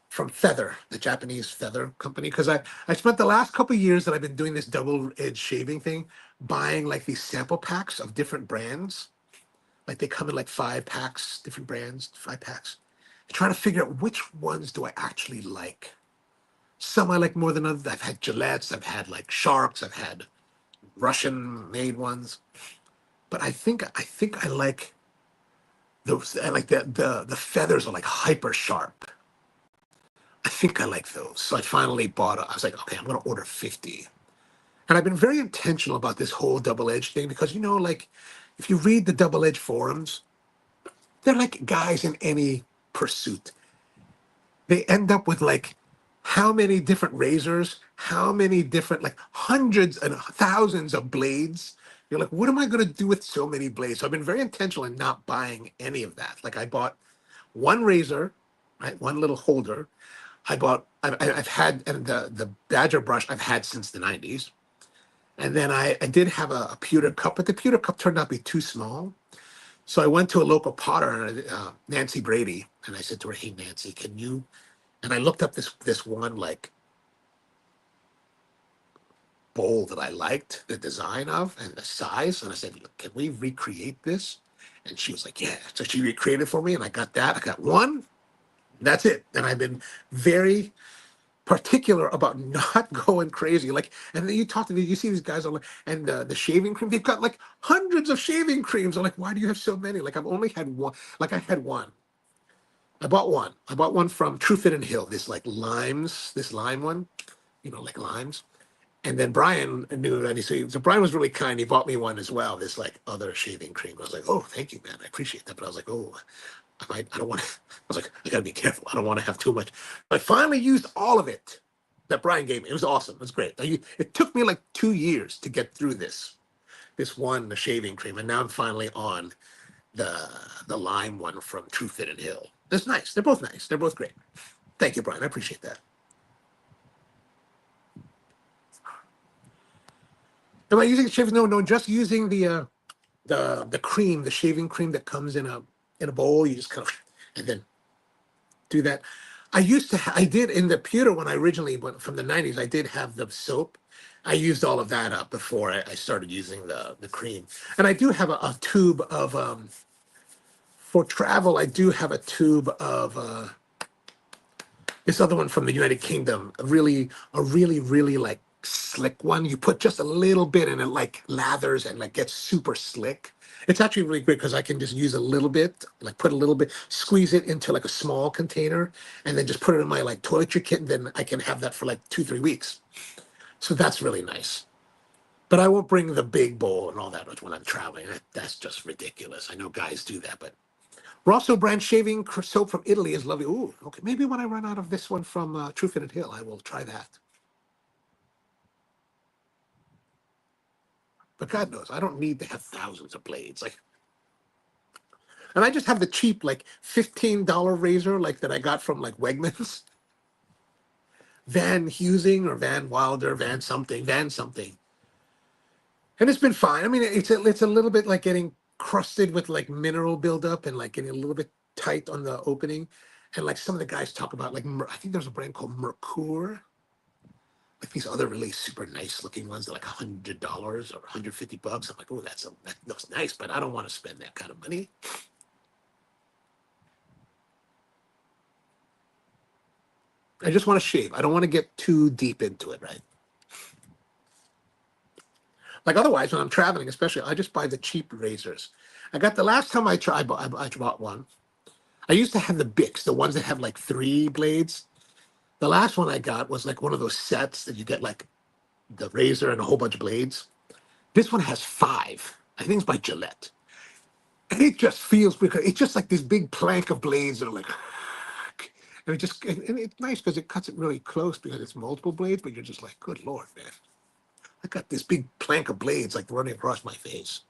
from Feather, the Japanese Feather company, because I spent the last couple of years that I've been doing this double-edge shaving thing, buying like these sample packs of different brands. Like they come in like 5 packs, different brands, 5 packs. Trying to figure out which ones do I actually like. Some I like more than others. I've had Gillettes, I've had like Sharks, I've had Russian-made ones. But I think I like those. I like the feathers are like hyper sharp. I think I like those. So I finally I was like, okay, I'm going to order 50. And I've been very intentional about this whole double-edged thing because, like, if you read the double-edged forums, they're like guys in any pursuit. They end up with, like, how many different razors, how many different, like, hundreds and thousands of blades. You're like, what am I going to do with so many blades? So I've been very intentional in not buying any of that. Like, I bought one razor, right, one little holder. I've had, and the Badger brush I've had since the 90s. And then I did have a pewter cup, but the pewter cup turned out to be too small. So I went to a local potter, Nancy Brady, and I said to her, hey, Nancy, can you, and I looked up this one like bowl that I liked the design of and the size. And I said, can we recreate this? And she was like, yeah. So she recreated for me and I got that. I got one. That's it. And I've been very particular about not going crazy. Like, and then you see these guys on, and the shaving cream, they've got like hundreds of shaving creams. I'm like, why do you have so many? Like, I've only had one. Like, I had one. I bought one. I bought one from True Fit and Hill, this lime one, like limes. And then Brian knew that so Brian was really kind. He bought me one as well, this like other shaving cream. I was like, oh, thank you, man. I appreciate that. But I was like, oh, I don't want to, I was like, I gotta be careful. I don't want to have too much. I finally used all of it that Brian gave me. It was awesome. It was great. It took me like 2 years to get through this the shaving cream. And now I'm finally on the lime one from True Fit and Hill. That's nice. They're both nice. They're both great. Thank you, Brian. I appreciate that. Am I using shaving? No, just using the cream, the shaving cream that comes in a bowl. You just kind of, and then do that. I did in the pewter when I originally went from the 90s, I did have the soap. I used all of that up before I started using the cream. And I do have a tube of, for travel, I do have a tube of this other one from the United Kingdom, a really like slick one. You put just a little bit and it like lathers and like gets super slick. It's actually really great because I can just use a little bit, like put a little bit, squeeze it into like a small container and then just put it in my like toiletry kit. And then I can have that for like 2-3 weeks. So that's really nice. But I won't bring the big bowl and all that when I'm traveling. That's just ridiculous. I know guys do that, but Rosso brand shaving soap from Italy is lovely. Ooh, okay. Maybe when I run out of this one from True Fit and Hill, I will try that. But God knows, I don't need to have thousands of blades. And I just have the cheap, like $15 razor, like that I got from like Wegmans, Van Husing or Van Wilder, Van something. And it's been fine. I mean, it's a little bit like getting crusted with like mineral buildup and like getting a little bit tight on the opening. And like some of the guys talk about, like I think there's a brand called Mercure, like these other really super nice looking ones. They're like $100 or $150. I'm like, oh, that looks nice, but I don't want to spend that kind of money. I just want to shave. I don't want to get too deep into it, right? Like otherwise, when I'm traveling, especially, I just buy the cheap razors. I got the last time I tried, I bought one. I used to have the Bics, the ones that have like 3 blades. The last one I got was like one of those sets that you get like the razor and a whole bunch of blades. This one has 5. I think it's by Gillette. And it just feels, because it's just like this big plank of blades that are like, and and it's nice because it cuts it really close because it's multiple blades, but you're just like, good Lord, man. I got this big plank of blades like running across my face.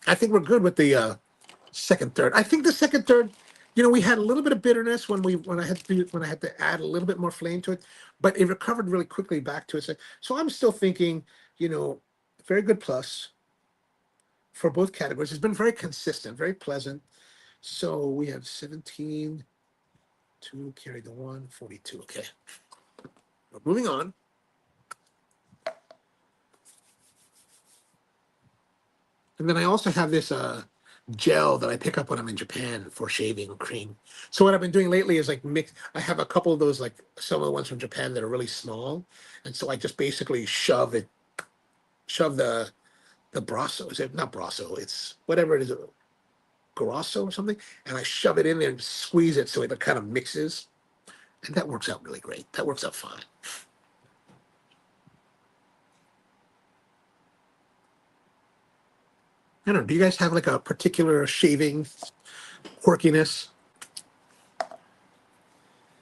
I think we're good with the second third. I think the second third, we had a little bit of bitterness when I had to add a little bit more flame to it, but it recovered really quickly back to it. So I'm still thinking, very good plus for both categories. It's been very consistent, very pleasant. So we have 17, 2, carry the 1, 42. Okay. We're moving on. And then I also have this gel that I pick up when I'm in Japan for shaving cream. So what I've been doing lately is like mix. I have a couple of those, like some of the ones from Japan that are really small, and so I just basically shove the brasso. Is it not brasso? It's whatever it is, grosso or something, and I shove it in there and squeeze it so it kind of mixes, and that works out really great. That works out fine. I don't know. Do you guys have like a particular shaving quirkiness?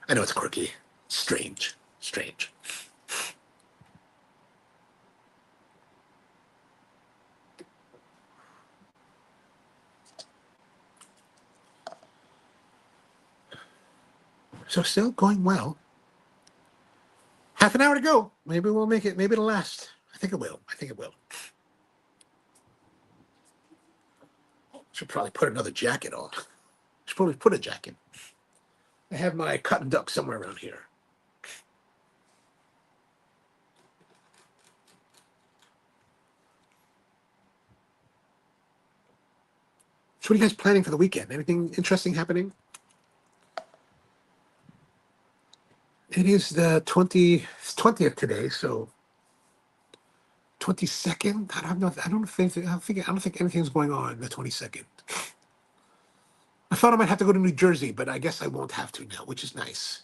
I know it's quirky. Strange. Strange. So still going well. Half an hour to go. Maybe we'll make it. Maybe it'll last. I think it will. I think it will. Should probably put another jacket on. Should probably put a jacket. I have my cotton duck somewhere around here. So what are you guys planning for the weekend? Anything interesting happening? It is the 20th today, so 22nd. I don't think anything's going on the 22nd. I thought I might have to go to New Jersey, but I guess I won't have to now, which is nice.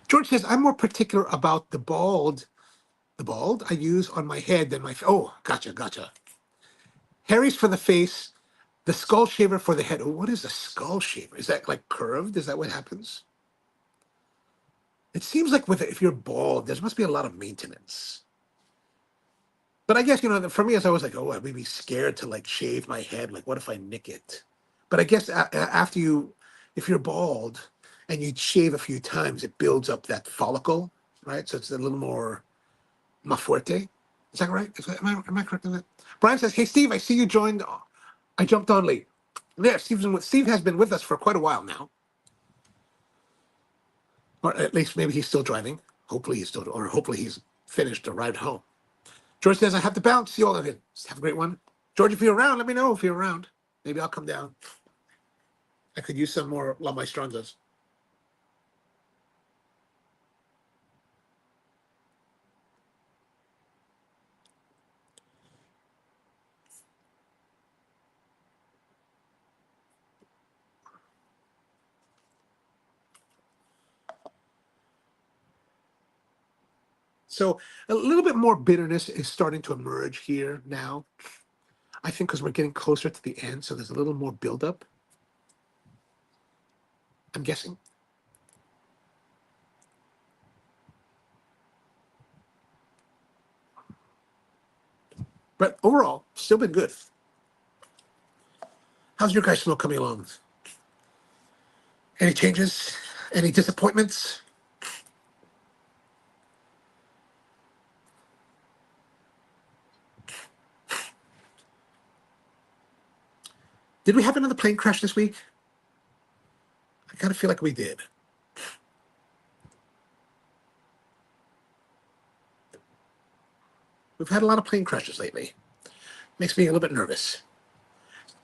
George says, I'm more particular about the bald I use on my head than oh, gotcha. Harry's for the face, the skull shaver for the head. Oh, what is a skull shaver? Is that like curved? Is that what happens? It seems like if you're bald, there must be a lot of maintenance. But I guess, for me, it's always like, oh, I may be scared to like shave my head. Like, what if I nick it? But I guess if you're bald and you shave a few times, it builds up that follicle, right? So it's a little more fuerte. Is that right? Am I correct on that? Brian says, hey, Steve, I see you joined. I jumped on late. Yeah, Steve has been with us for quite a while now. Or at least maybe he's still driving. Hopefully he's finished or arrived home. George says, I have to bounce. See you all of it. Have a great one. George, if you're around, let me know if you're around. Maybe I'll come down. I could use some more La Maestranzas. So a little bit more bitterness is starting to emerge here now. I think because we're getting closer to the end, so there's a little more buildup. I'm guessing. But overall, still been good. How's your guys' smoke coming along? Any changes? Any disappointments? Did we have another plane crash this week? I kind of feel like we did. We've had a lot of plane crashes lately. Makes me a little bit nervous.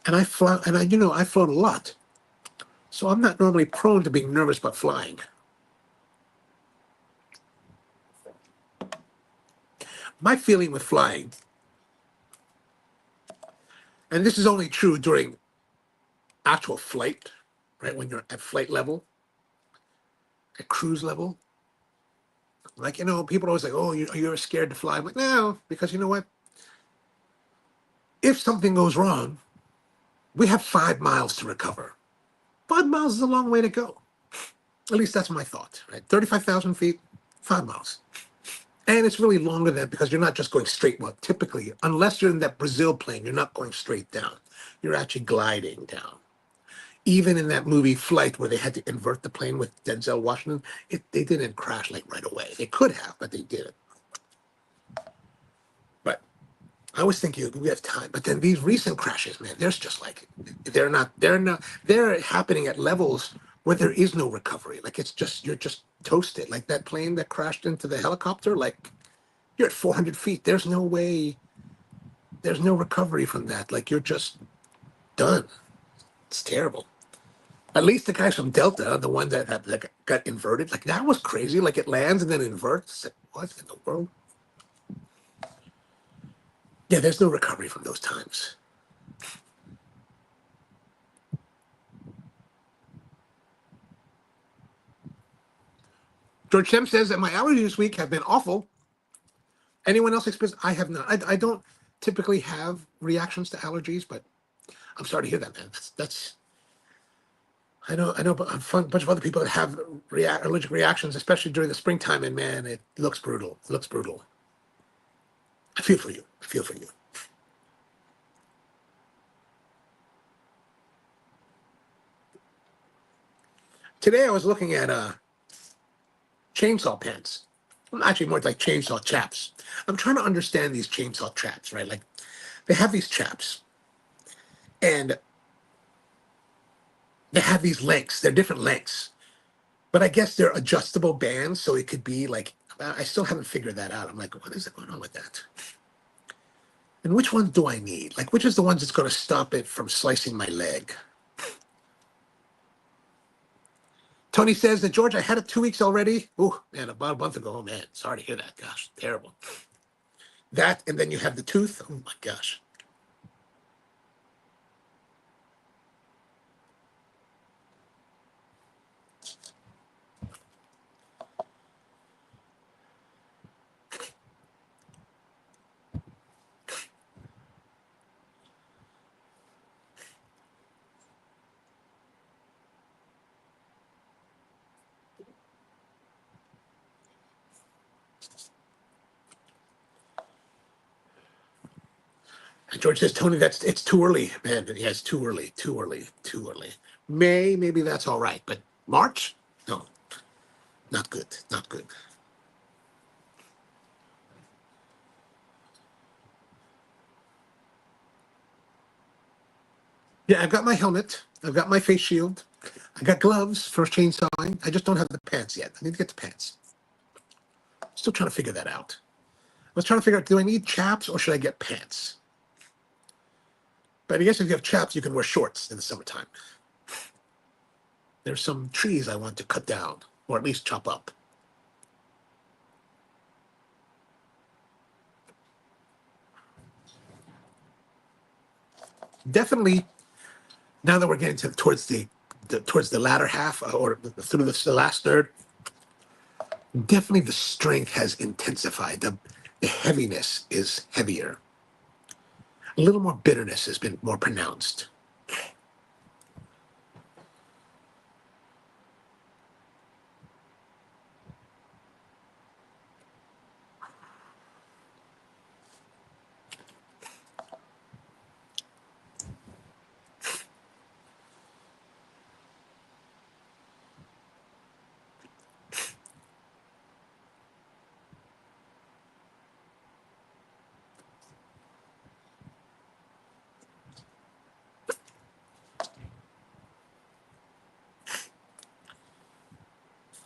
And I've flown a lot. So I'm not normally prone to being nervous about flying. My feeling with flying, and this is only true during actual flight, right? When you're at flight level, at cruise level. Like, people are always like, oh, you're scared to fly. I'm like, no, because you know what? If something goes wrong, we have 5 miles to recover. 5 miles is a long way to go. At least that's my thought, right? 35,000 feet, 5 miles. And it's really longer than because you're not just going straight. Well, typically, unless you're in that Brazil plane, you're not going straight down. You're actually gliding down. Even in that movie Flight, where they had to invert the plane with Denzel Washington, they didn't crash like right away. They could have, but they didn't. But I was thinking we have time. But then these recent crashes, man, there's just like they're happening at levels where there is no recovery. Like you're just toasted. Like that plane that crashed into the helicopter, like you're at 400 feet. There's no way. There's no recovery from that. Like you're just done. It's terrible. At least the guys from Delta, the one that got inverted, like that was crazy. Like it lands and then inverts. Like, what in the world? Yeah, there's no recovery from those times. George Shem says that my allergies this week have been awful. Anyone else experience? I have not. I don't typically have reactions to allergies, but I'm sorry to hear that, man. That's I know a bunch of other people that have allergic reactions, especially during the springtime, and man, it looks brutal. It looks brutal. I feel for you. I feel for you. Today I was looking at chainsaw pants. Actually, more like chainsaw chaps. I'm trying to understand these chainsaw chaps, right? Like they have these chaps, and they have these lengths. They're different lengths, but I guess they're adjustable bands, so it could be like. I still haven't figured that out. I'm like, what is going on with that? And which one do I need? Like, which is the ones that's going to stop it from slicing my leg? Tony says that, George, I had it 2 weeks already. Oh, man, about a month ago. Oh, man, sorry to hear that. Gosh, terrible. That, and then you have the tooth. Oh, my gosh. And George says, Tony, it's too early. Man, yeah, it's too early, too early, too early. May, maybe that's all right. But March? No, not good, not good. Yeah, I've got my helmet. I've got my face shield. I got gloves for chainsawing. I just don't have the pants yet. I need to get the pants. Still trying to figure that out. I was trying to figure out, do I need chaps or should I get pants? But I guess if you have chaps, you can wear shorts in the summertime. There's some trees I want to cut down, or at least chop up. Definitely, now that we're getting towards the latter half, or through the last third, definitely the strength has intensified. The heaviness is heavier. A little more bitterness has been more pronounced.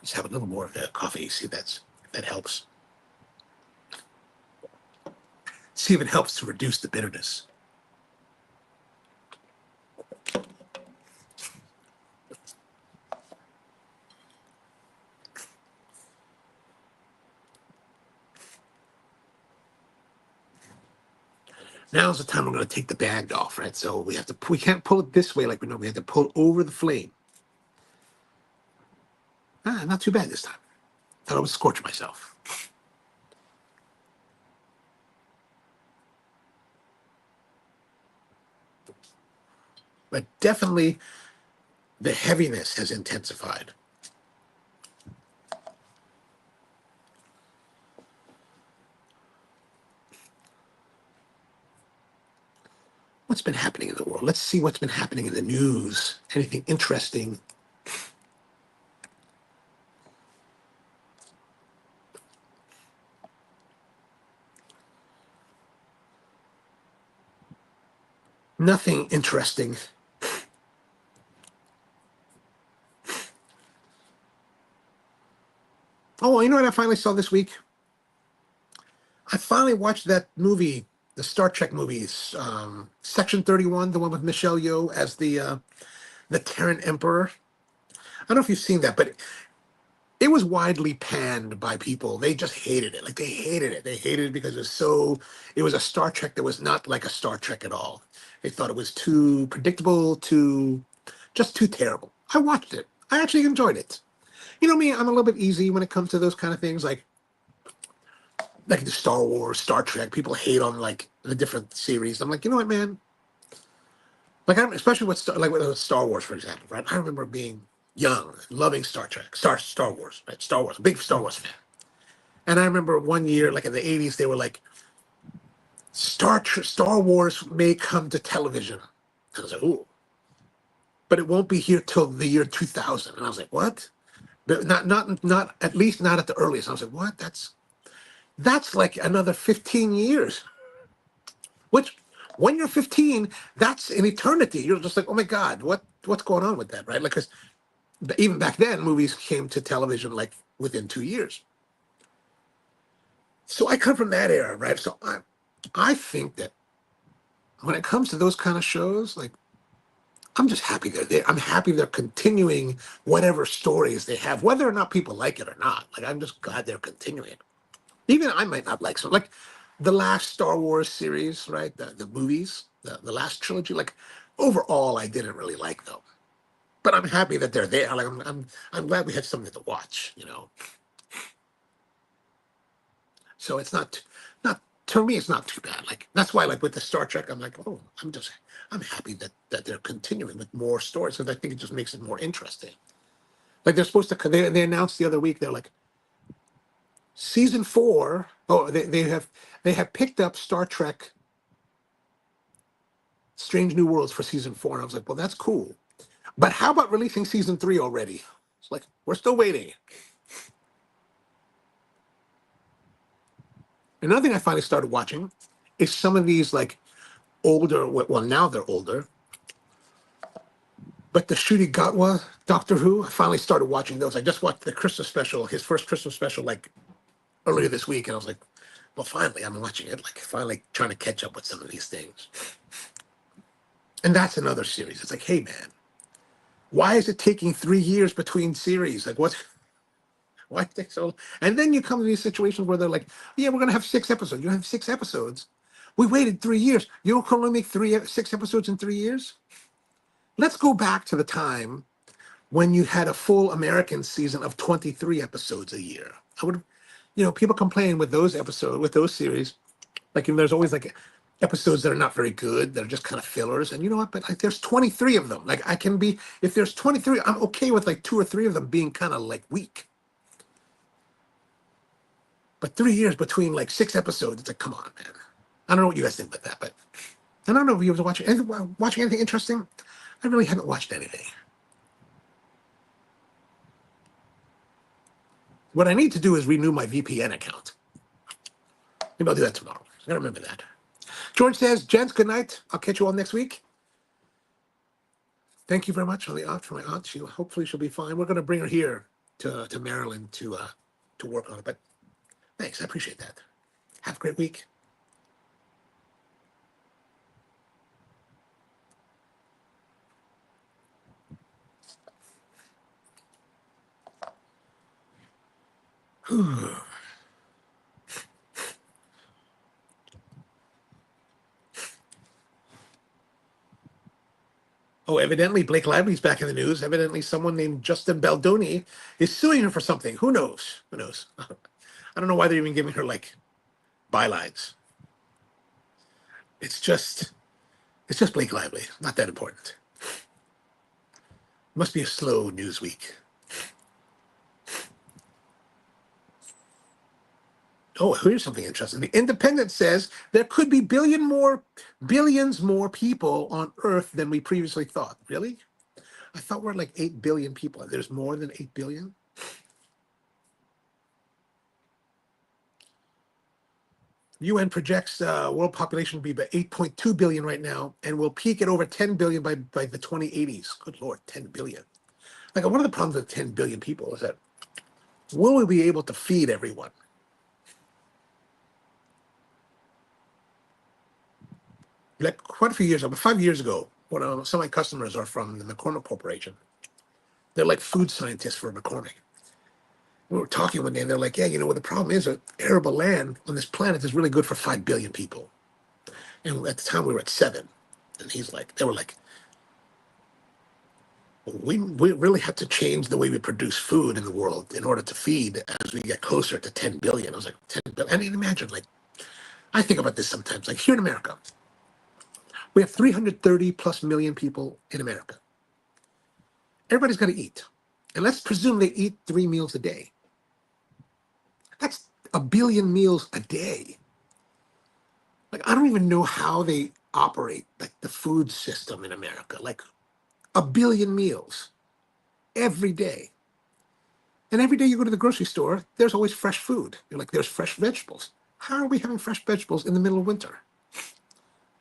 Let's have a little more of the coffee. See if that helps. See if it helps to reduce the bitterness. Now's the time we're going to take the bag off, right? So we can't pull it this way like we know. We have to pull over the flame. Not too bad this time. Thought I would scorch myself. But definitely the heaviness has intensified. What's been happening in the world? Let's see what's been happening in the news. Anything interesting? Nothing interesting. Oh, you know what I finally saw this week? I finally watched that movie, the Star Trek movies, Section 31, the one with Michelle Yeoh as the Terran Emperor. I don't know if you've seen that, but it was widely panned by people. They just hated it. Like they hated it. They hated it because it was a Star Trek that was not like a Star Trek at all. They thought it was too predictable, just too terrible. I watched it. I actually enjoyed it. You know me, I'm a little bit easy when it comes to those kind of things, like the Star Wars, Star Trek. People hate on like the different series. I'm like, you know what, man? Like, especially with Star Wars, for example, right? I remember being young, loving Star Trek, Star Wars, right? Star Wars, a big Star Wars fan. And I remember one year, like in the '80s, they were like, Star Wars may come to television. And I was like, ooh, but it won't be here till the year 2000. And I was like, what? But not at least not at the earliest. I was like, what? That's like another 15 years. Which, when you're 15, that's an eternity. You're just like, oh my God, what's going on with that, right? Like, because even back then, movies came to television like within 2 years. So I come from that era, right? So I think that when it comes to those kind of shows, like, I'm just happy they're there. I'm happy they're continuing whatever stories they have, whether or not people like it or not. Like, I'm just glad they're continuing it. Even I might not like some, like the last Star Wars series, right? The movies, the last trilogy. Like, overall, I didn't really like them, but I'm happy that they're there. Like, I'm glad we had something to watch, you know. So it's not to me, it's not too bad. Like, that's why, like with the Star Trek, I'm like, oh, I'm happy that they're continuing with more stories because I think it just makes it more interesting. Like, they're supposed to, they announced the other week, they're like, season 4. Oh, they have picked up Star Trek Strange New Worlds for season 4. And I was like, well, that's cool. But how about releasing season 3 already? It's like, we're still waiting. Another thing I finally started watching is some of these like older, well, now they're older, but the Ncuti Gatwa Doctor Who, I finally started watching those. I just watched the Christmas special, his first Christmas special, like earlier this week. And I was like, well, finally, I'm watching it, like finally trying to catch up with some of these things. And that's another series. It's like, hey, man, why is it taking 3 years between series? Like, why take so? And then you come to these situations where they're like, yeah, we're going to have 6 episodes. You have 6 episodes. We waited 3 years. You can only make 6 episodes in 3 years? Let's go back to the time when you had a full American season of 23 episodes a year. I would, people complain with those episodes, with those series. Like, there's always like episodes that are not very good, that are just kind of fillers. And you know what? But like, there's 23 of them. Like, if there's 23, I'm okay with like 2 or 3 of them being kind of like weak. But 3 years between like 6 episodes, it's like, come on, man. I don't know what you guys think about that, but I don't know if you was watching anything interesting. I really haven't watched anything. What I need to do is renew my VPN account. Maybe I'll do that tomorrow. I gotta remember that. George says, gents, good night. I'll catch you all next week. Thank you very much for my aunt. Hopefully she'll be fine. We're going to bring her here to Maryland to work on it. But thanks, I appreciate that. Have a great week. Oh, evidently Blake Lively's back in the news. Evidently someone named Justin Baldoni is suing her for something. Who knows? Who knows? I don't know why they're even giving her like bylines. It's just Blake Lively. Not that important. Must be a slow news week. Oh, here's something interesting. The Independent says there could be billions more people on Earth than we previously thought. Really? I thought we're like 8 billion people. There's more than 8 billion? UN projects world population to be about 8.2 billion right now and will peak at over 10 billion by the 2080s. Good Lord, 10 billion. Like, one of the problems with 10 billion people is that will we be able to feed everyone? Like, quite a few years ago, 5 years ago, when some of my customers are from the McCormick Corporation. They're like food scientists for McCormick. We were talking one day, and they're like, "Yeah, you know what the problem is? Arable land on this planet is really good for 5 billion people." And at the time, we were at 7. And they were like, we really have to change the way we produce food in the world in order to feed as we get closer to 10 billion. I was like, 10 billion. I mean, imagine, like, I think about this sometimes. Like, here in America, we have 330 plus million people in America. Everybody's got to eat. And let's presume they eat 3 meals a day. That's a billion meals a day. Like, I don't even know how they operate, like, the food system in America. Like, a billion meals every day. And every day you go to the grocery store, there's always fresh food. You're like, there's fresh vegetables. How are we having fresh vegetables in the middle of winter?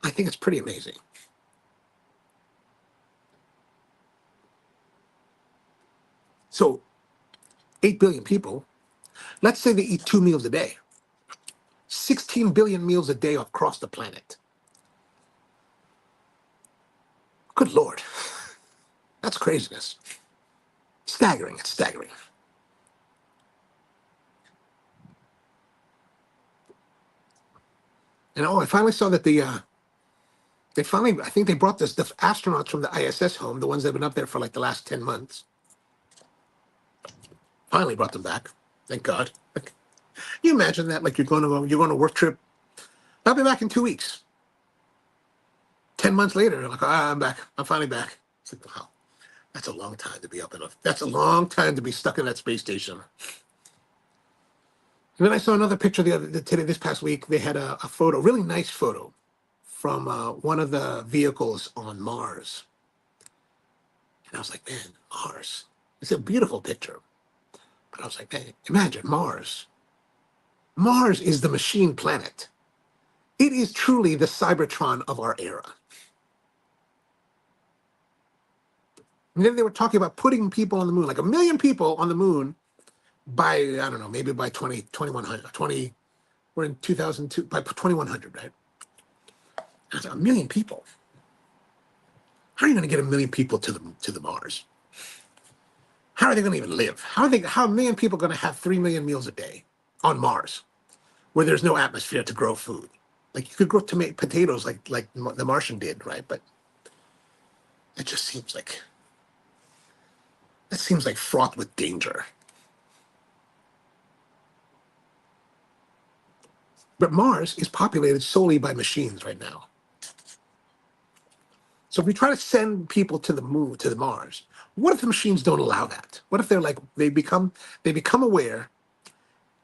I think it's pretty amazing. So, 8 billion people, let's say they eat 2 meals a day. 16 billion meals a day across the planet. Good Lord. That's craziness. Staggering. It's staggering. And I finally saw that I think they brought the astronauts from the ISS home, the ones that have been up there for like the last 10 months. Finally brought them back. Thank God. Like, you imagine that? Like, you're going on a work trip. I'll be back in 2 weeks. 10 months later, you're like, I'm back. I'm finally back. It's like, wow, that's a long time to be up enough. That's a long time to be stuck in that space station. And then I saw another picture this past week. They had a photo, really nice photo, from one of the vehicles on Mars. And I was like, man, Mars. It's a beautiful picture. But I was like, man, imagine Mars. Mars is the machine planet. It is truly the Cybertron of our era. And then they were talking about putting people on the moon, like 1 million people on the moon by, I don't know, maybe by 2100, we're in 2002, by 2100, right? That's 1 million people. How are you going to get 1 million people to the Mars? How are they going to even live? How are 1 million people going to have 3 million meals a day on Mars, where there's no atmosphere to grow food? Like, you could grow potatoes like the Martian did, right? But it just seems like fraught with danger. But Mars is populated solely by machines right now. So if we try to send people to the moon, to the Mars, what if the machines don't allow that? What if they become aware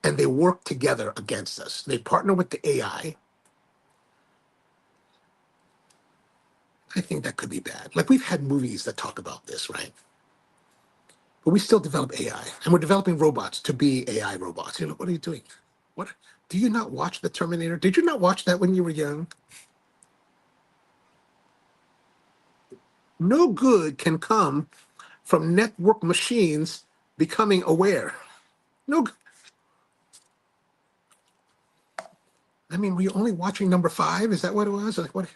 and they work together against us? They partner with the AI. I think that could be bad. Like, we've had movies that talk about this, right? But we still develop AI, and we're developing robots to be AI robots. You're like, what are you doing? What? Do you not watch The Terminator? Did you not watch that when you were young? No good can come from network machines becoming aware. No, I mean, were you only watching number 5? Is that what it was? Like what?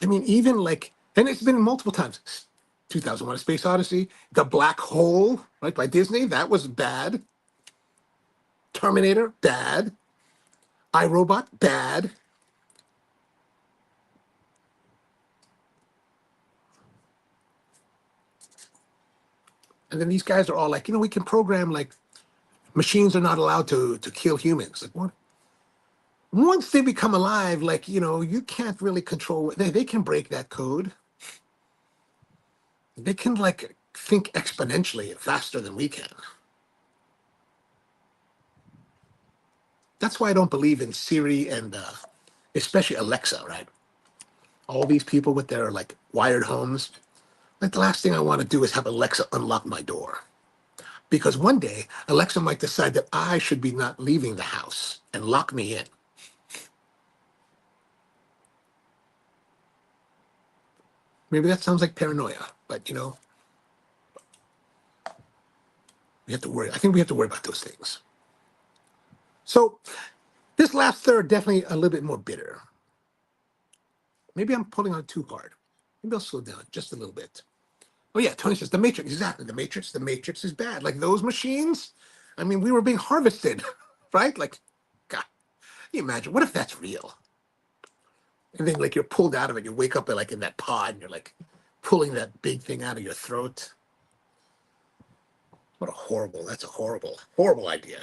I mean, even like, and it's been multiple times. 2001: A Space Odyssey, The Black Hole, right, by Disney, that was bad. Terminator, bad. iRobot, bad. And then these guys are all like, we can program like machines are not allowed to kill humans. Like what? Once they become alive, like, you can't really control. They can break that code. They can like think exponentially faster than we can. That's why I don't believe in Siri and especially Alexa, right? All these people with their like wired homes. Like the last thing I want to do is have Alexa unlock my door. Because one day Alexa might decide that I should be not leaving the house and lock me in. Maybe that sounds like paranoia, but we have to worry. I think we have to worry about those things. So this last third, definitely a little bit more bitter. Maybe I'm pulling on too hard. Maybe I'll slow down just a little bit. Oh yeah, Tony says the Matrix, exactly. The Matrix is bad. Like those machines, I mean, we were being harvested, right? Like, God, can you imagine? What if that's real? And then like you're pulled out of it, you wake up like in that pod and you're like pulling that big thing out of your throat. That's a horrible, horrible idea.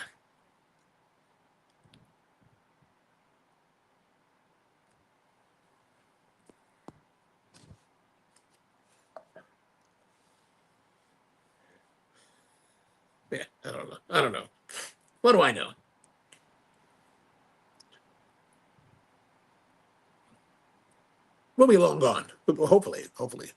Yeah, I don't know. I don't know. What do I know? We'll be long gone. Hopefully, hopefully.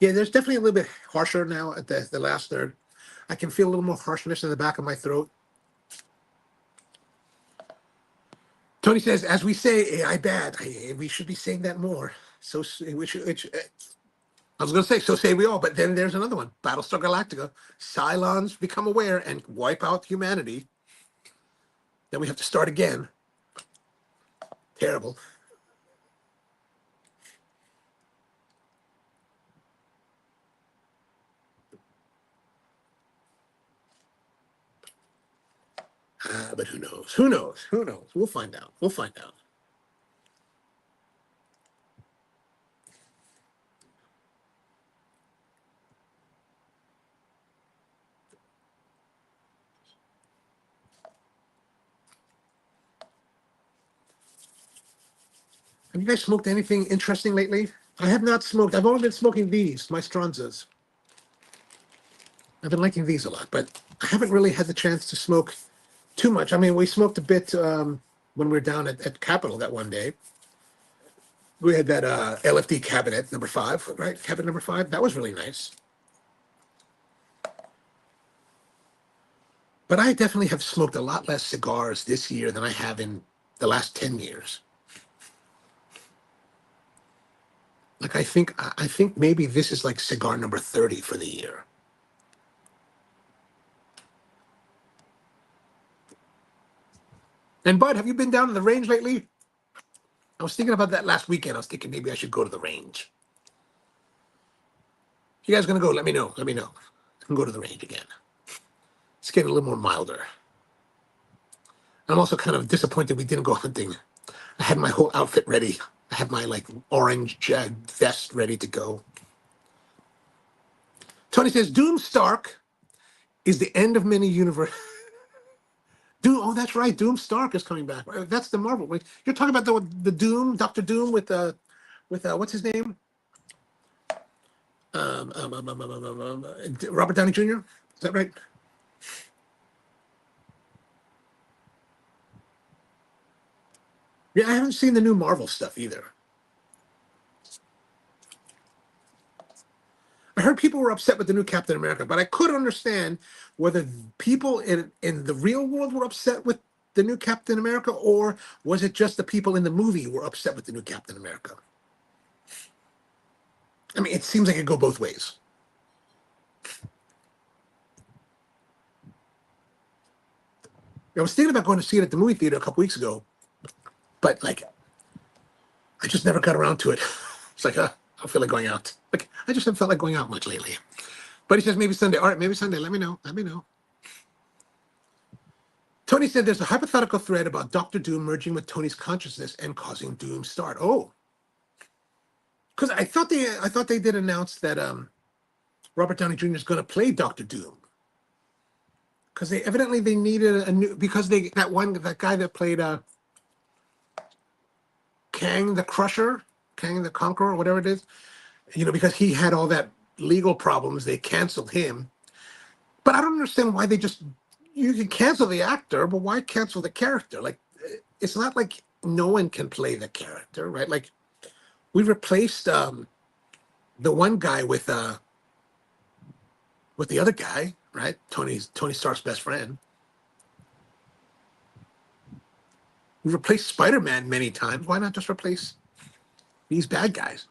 Yeah, there's definitely a little bit harsher now at the last third. I can feel a little more harshness in the back of my throat. Tony says, as we say, AI bad. We should be saying that more. So I was going to say, so say we all, but then there's another one. Battlestar Galactica. Cylons become aware and wipe out humanity. Then we have to start again. Terrible. But who knows? Who knows? Who knows? We'll find out. We'll find out. Have you guys smoked anything interesting lately? I have not smoked. I've only been smoking these, my Stranzas. I've been liking these a lot, but I haven't really had the chance to smoke too much. I mean, we smoked a bit when we were down at Capitol that one day. We had that LFD cabinet number 5, right? Cabinet number 5. That was really nice. But I definitely have smoked a lot less cigars this year than I have in the last 10 years. Like I think maybe this is like cigar number 30 for the year. And Bud, have you been down to the range lately? I was thinking about that last weekend. I was thinking maybe I should go to the range. You guys gonna go? Let me know. Let me know. I can go to the range again. It's getting a little more milder. I'm also kind of disappointed we didn't go hunting. I had my whole outfit ready. I had my like orange vest ready to go. Tony says Doom Stark is the end of many universe. Doom. Oh, that's right. Doom Stark is coming back. That's the Marvel. Wait, you're talking about the Doom, Doctor Doom with what's his name? Robert Downey Jr. Is that right? Yeah, I haven't seen the new Marvel stuff either. I heard people were upset with the new Captain America, but I could understand whether people in the real world were upset with the new Captain America, or was it just the people in the movie who were upset with the new Captain America? I mean, it seems like it could go both ways. I was thinking about going to see it at the movie theater a couple weeks ago, but like, I just never got around to it. It's like, I don't feel like going out. Like, I just haven't felt like going out much lately. But he says maybe Sunday. All right, maybe Sunday. Let me know. Let me know. Tony said there's a hypothetical thread about Doctor Doom merging with Tony's consciousness and causing Doom start. Oh, because I thought they did announce that Robert Downey Jr. is going to play Doctor Doom. Because they evidently they needed a new, because they that guy that played Kang the Crusher, Kang the Conqueror, whatever it is, because he had all that legal problems, they canceled him. But I don't understand why they just, you can cancel the actor, but why cancel the character? Like, it's not like no one can play the character, right? Like, we replaced the one guy with the other guy, right? Tony Stark's best friend. We replaced Spider-Man many times. Why not just replace these bad guys?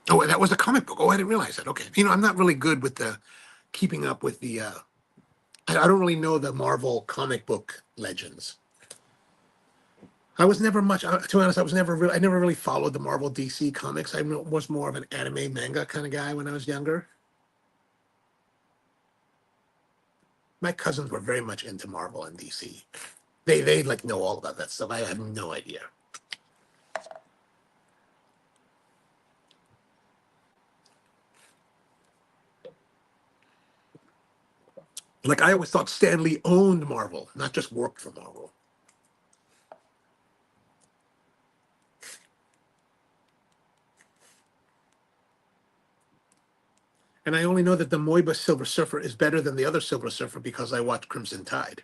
Oh, that was a comic book. Oh, I didn't realize that. Okay. I'm not really good with the keeping up with the I don't really know the Marvel comic book legends. I was never much, to be honest, I never really followed the Marvel DC comics. I was more of an anime manga kind of guy when I was younger. My cousins were very much into Marvel and DC. They like know all about that stuff. I have no idea. Like, I always thought Stan Lee owned Marvel, not just worked for Marvel. And I only know that the Moebius Silver Surfer is better than the other Silver Surfer because I watched Crimson Tide.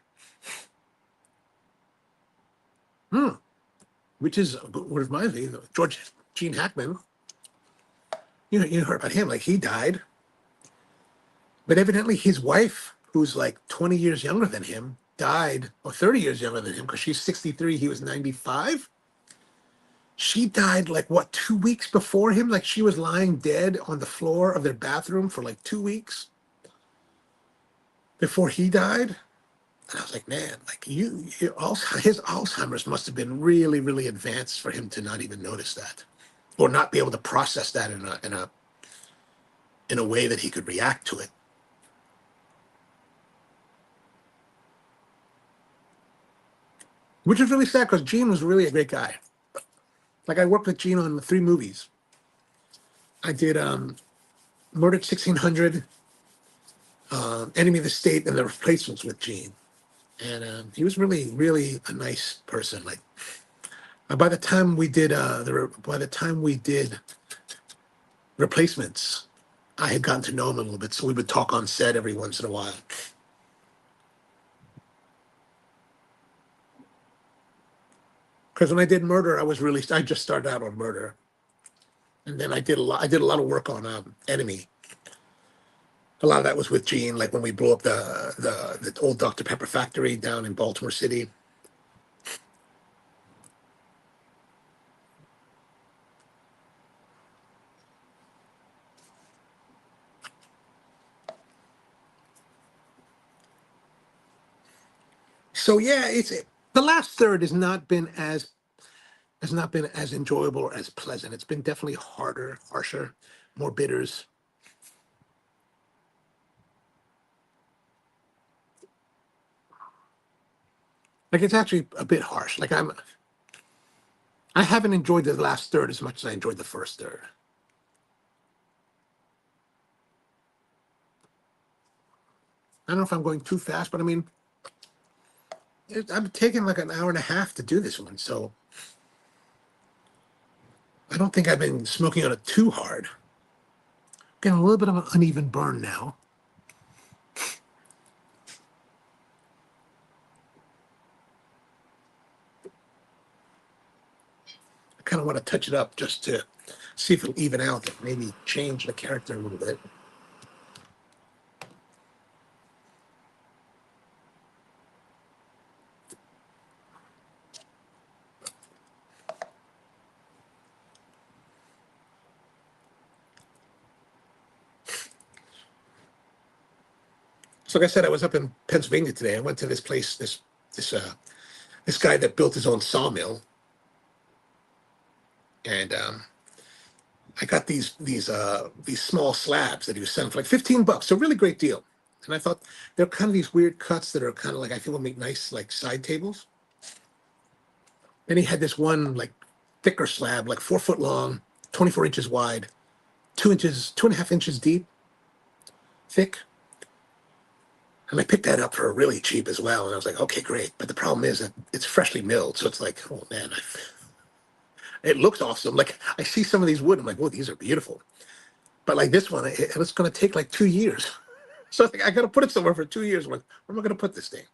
Which is, what reminds me, Gene Hackman. You heard about him, like he died. But evidently his wife, who's like 20 years younger than him, died, or 30 years younger than him, because she's 63, he was 95. She died like, what, 2 weeks before him? Like, she was lying dead on the floor of their bathroom for like 2 weeks before he died. And I was like, man, like his Alzheimer's must have been really, really advanced for him to not even notice that, or not be able to process that in a way that he could react to it. Which is really sad because Gene was really a great guy. Like, I worked with Gene on 3 movies. I did Murdered 1600, Enemy of the State, and The Replacements with Gene. And he was really, really a nice person. Like, by the time we did Replacements, I had gotten to know him a little bit, so we would talk on set every once in a while. Because when I did Murder, I just started out on Murder, and then I did a lot of work on Enemy. A lot of that was with Gene, like when we blew up the old Dr. Pepper factory down in Baltimore City. So yeah, the last third has not been as enjoyable or as pleasant. It's been definitely harder, harsher, more bitters. Like, it's actually a bit harsh. Like, I haven't enjoyed the last third as much as I enjoyed the first third. I don't know if I'm going too fast, but I mean, I'm taking like an hour and a half to do this one, so I don't think I've been smoking on it too hard. Getting a little bit of an uneven burn now. kind of want to touch it up just to see if it'll even out, and maybe change the character a little bit. So like I said, I was up in Pennsylvania today. I went to this place, this guy that built his own sawmill, and I got these small slabs that he was selling for like $15. So really great deal. And I thought they're kind of these weird cuts that are kind of like, I feel will make nice like side tables. Then he had this one like thicker slab, like 4 foot long, 24 inches wide, 2.5 inches deep, thick. And I picked that up for really cheap as well. And I was like, okay, great. But the problem is that it's freshly milled. So it's like, oh man, it looks awesome. Like I see some of these wood, I'm like, oh, these are beautiful. But like this one, it's going to take like 2 years. So I think I got to put it somewhere for 2 years. Like, where am I going to put this thing?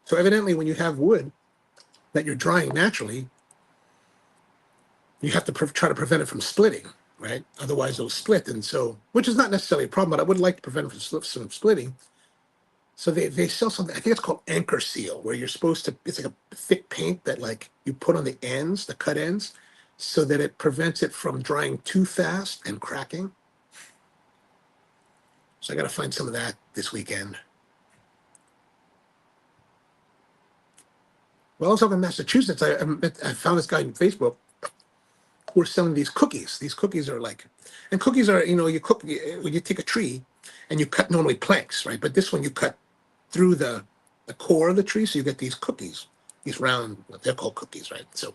So evidently, when you have wood that you're drying naturally, you have to try to prevent it from splitting, right? Otherwise, it'll split. And so, which is not necessarily a problem, but I would like to prevent it from splitting. So they sell something, I think it's called anchor seal, where you're supposed to, it's like a thick paint that like you put on the ends, the cut ends, so that it prevents it from drying too fast and cracking. So I got to find some of that this weekend. Well, I was up in Massachusetts. I found this guy on Facebook who was selling these cookies. These cookies are like, and cookies are, you cook, when you take a tree and you cut normally planks, right? But this one you cut through the core of the tree. So you get these cookies, these round, they're called cookies, right? So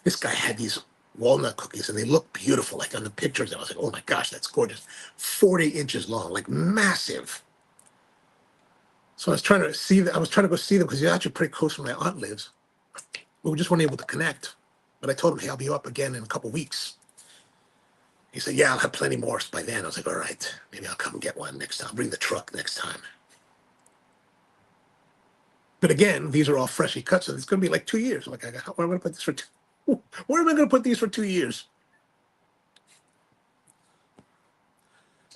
this guy had these walnut cookies and they look beautiful. Like on the pictures, I was like, oh my gosh, that's gorgeous. 40 inches long, like massive. So I was trying to go see them because they're actually pretty close where my aunt lives. We just weren't able to connect. But I told him, hey, I'll be up again in a couple weeks. He said, yeah, I'll have plenty more by then. I was like, all right, maybe I'll come and get one next time. I'll bring the truck next time. But again, these are all freshly cut, so it's going to be like 2 years. I'm like, where am I going to put this for where am I going to put these for 2 years?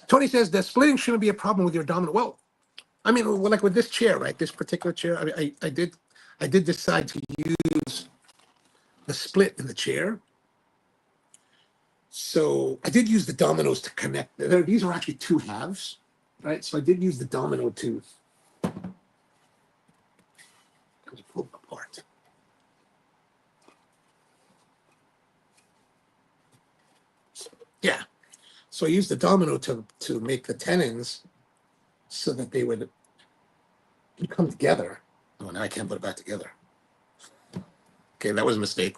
Tony says that splitting shouldn't be a problem with your domino. Well, I mean, like with this chair, right? This particular chair, I did decide to use the split in the chair. So I did use the dominoes to connect. These are actually 2 halves, right? So I did use the domino to pull them apart. Yeah. So I used the domino to make the tenons so that they would come together. Oh, now I can't put it back together. Okay, that was a mistake.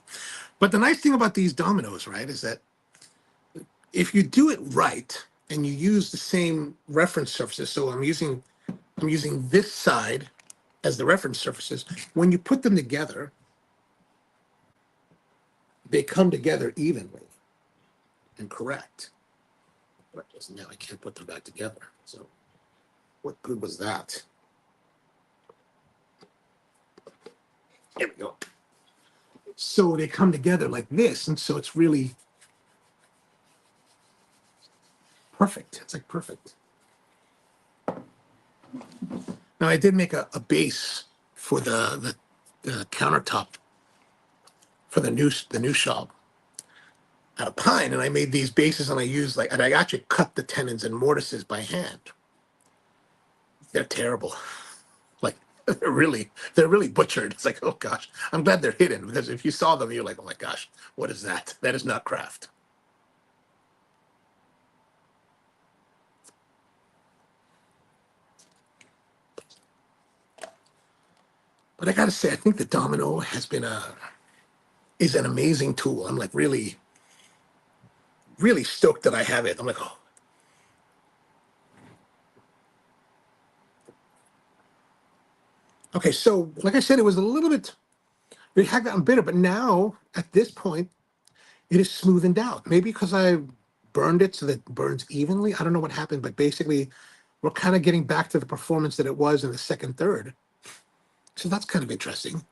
But the nice thing about these dominoes, right, is that if you do it right and you use the same reference surfaces, so I'm using this side as the reference surfaces, when you put them together, they come together evenly and correct. But now I can't put them back together. So what good was that? There we go. So they come together like this, and so it's really perfect. It's like perfect. Now I did make a base for the countertop for the new shop out of pine, and I made these bases, and I actually cut the tenons and mortises by hand. They're terrible. Like they're really butchered. It's like, oh gosh, I'm glad they're hidden, because if you saw them, you're like, oh my gosh, what is that? That is not craft. But I gotta say, I think the domino is an amazing tool. I'm like really stoked that I have it. I'm like, oh. Okay, so like I said, it was a little bit, it had gotten bitter, but now at this point, it is smoothened out. Maybe because I burned it so that it burns evenly. I don't know what happened, but basically we're kind of getting back to the performance that it was in the second third. So that's kind of interesting.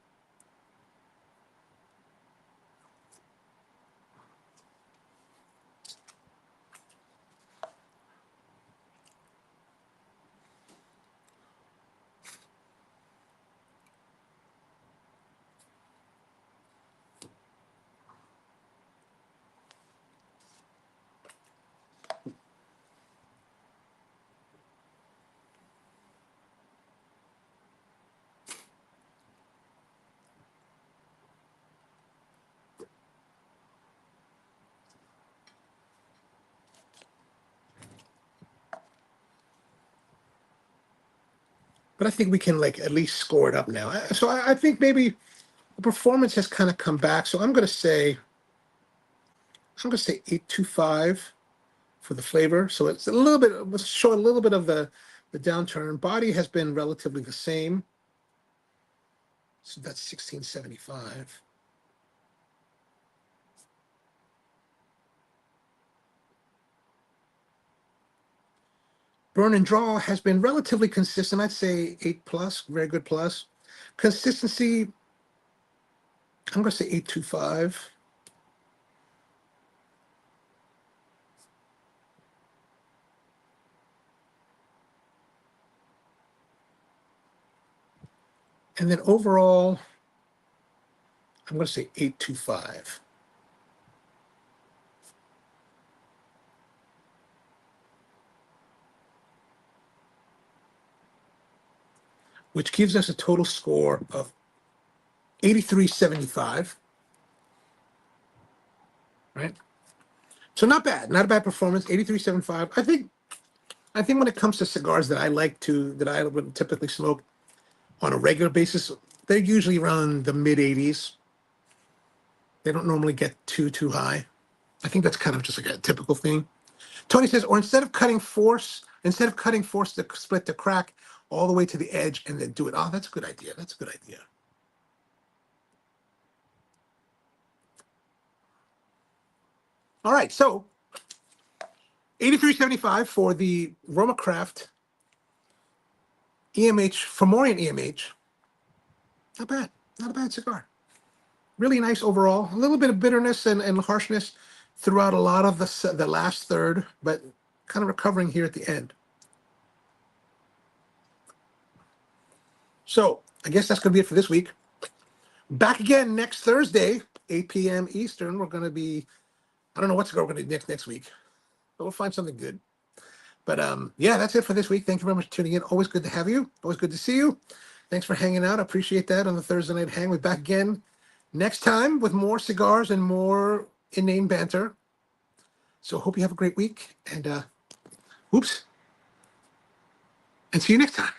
But I think we can like at least score it up now. So I think maybe the performance has kind of come back. So I'm going to say 825 for the flavor. So it's a little bit, let's show a little bit of the downturn. Body has been relatively the same. So that's 1675. Burn and draw has been relatively consistent. I'd say 8 plus, very good plus. Consistency, I'm going to say 825. And then overall, I'm going to say 825. Which gives us a total score of 8375. Right? So not bad, not a bad performance. 8375. I think when it comes to cigars that I would typically smoke on a regular basis, they're usually around the mid 80s. They don't normally get too high. I think that's kind of just like a typical thing. Tony says, or instead of cutting force the split the crack all the way to the edge and then do it. Oh, that's a good idea. That's a good idea. All right, so 8375 for the RoMa Craft EMH Fomorian EMH. Not bad. Not a bad cigar. Really nice overall. A little bit of bitterness and harshness throughout a lot of the last third, but kind of recovering here at the end. So I guess that's going to be it for this week. Back again next Thursday, 8 p.m. Eastern. We're going to be, I don't know what cigar we're going to do next week, but we'll find something good. But yeah, that's it for this week. Thank you very much for tuning in. Always good to have you. Always good to see you. Thanks for hanging out. I appreciate that on the Thursday Night Hang. We'll be back again next time with more cigars and more inane banter. So hope you have a great week. And oops. And see you next time.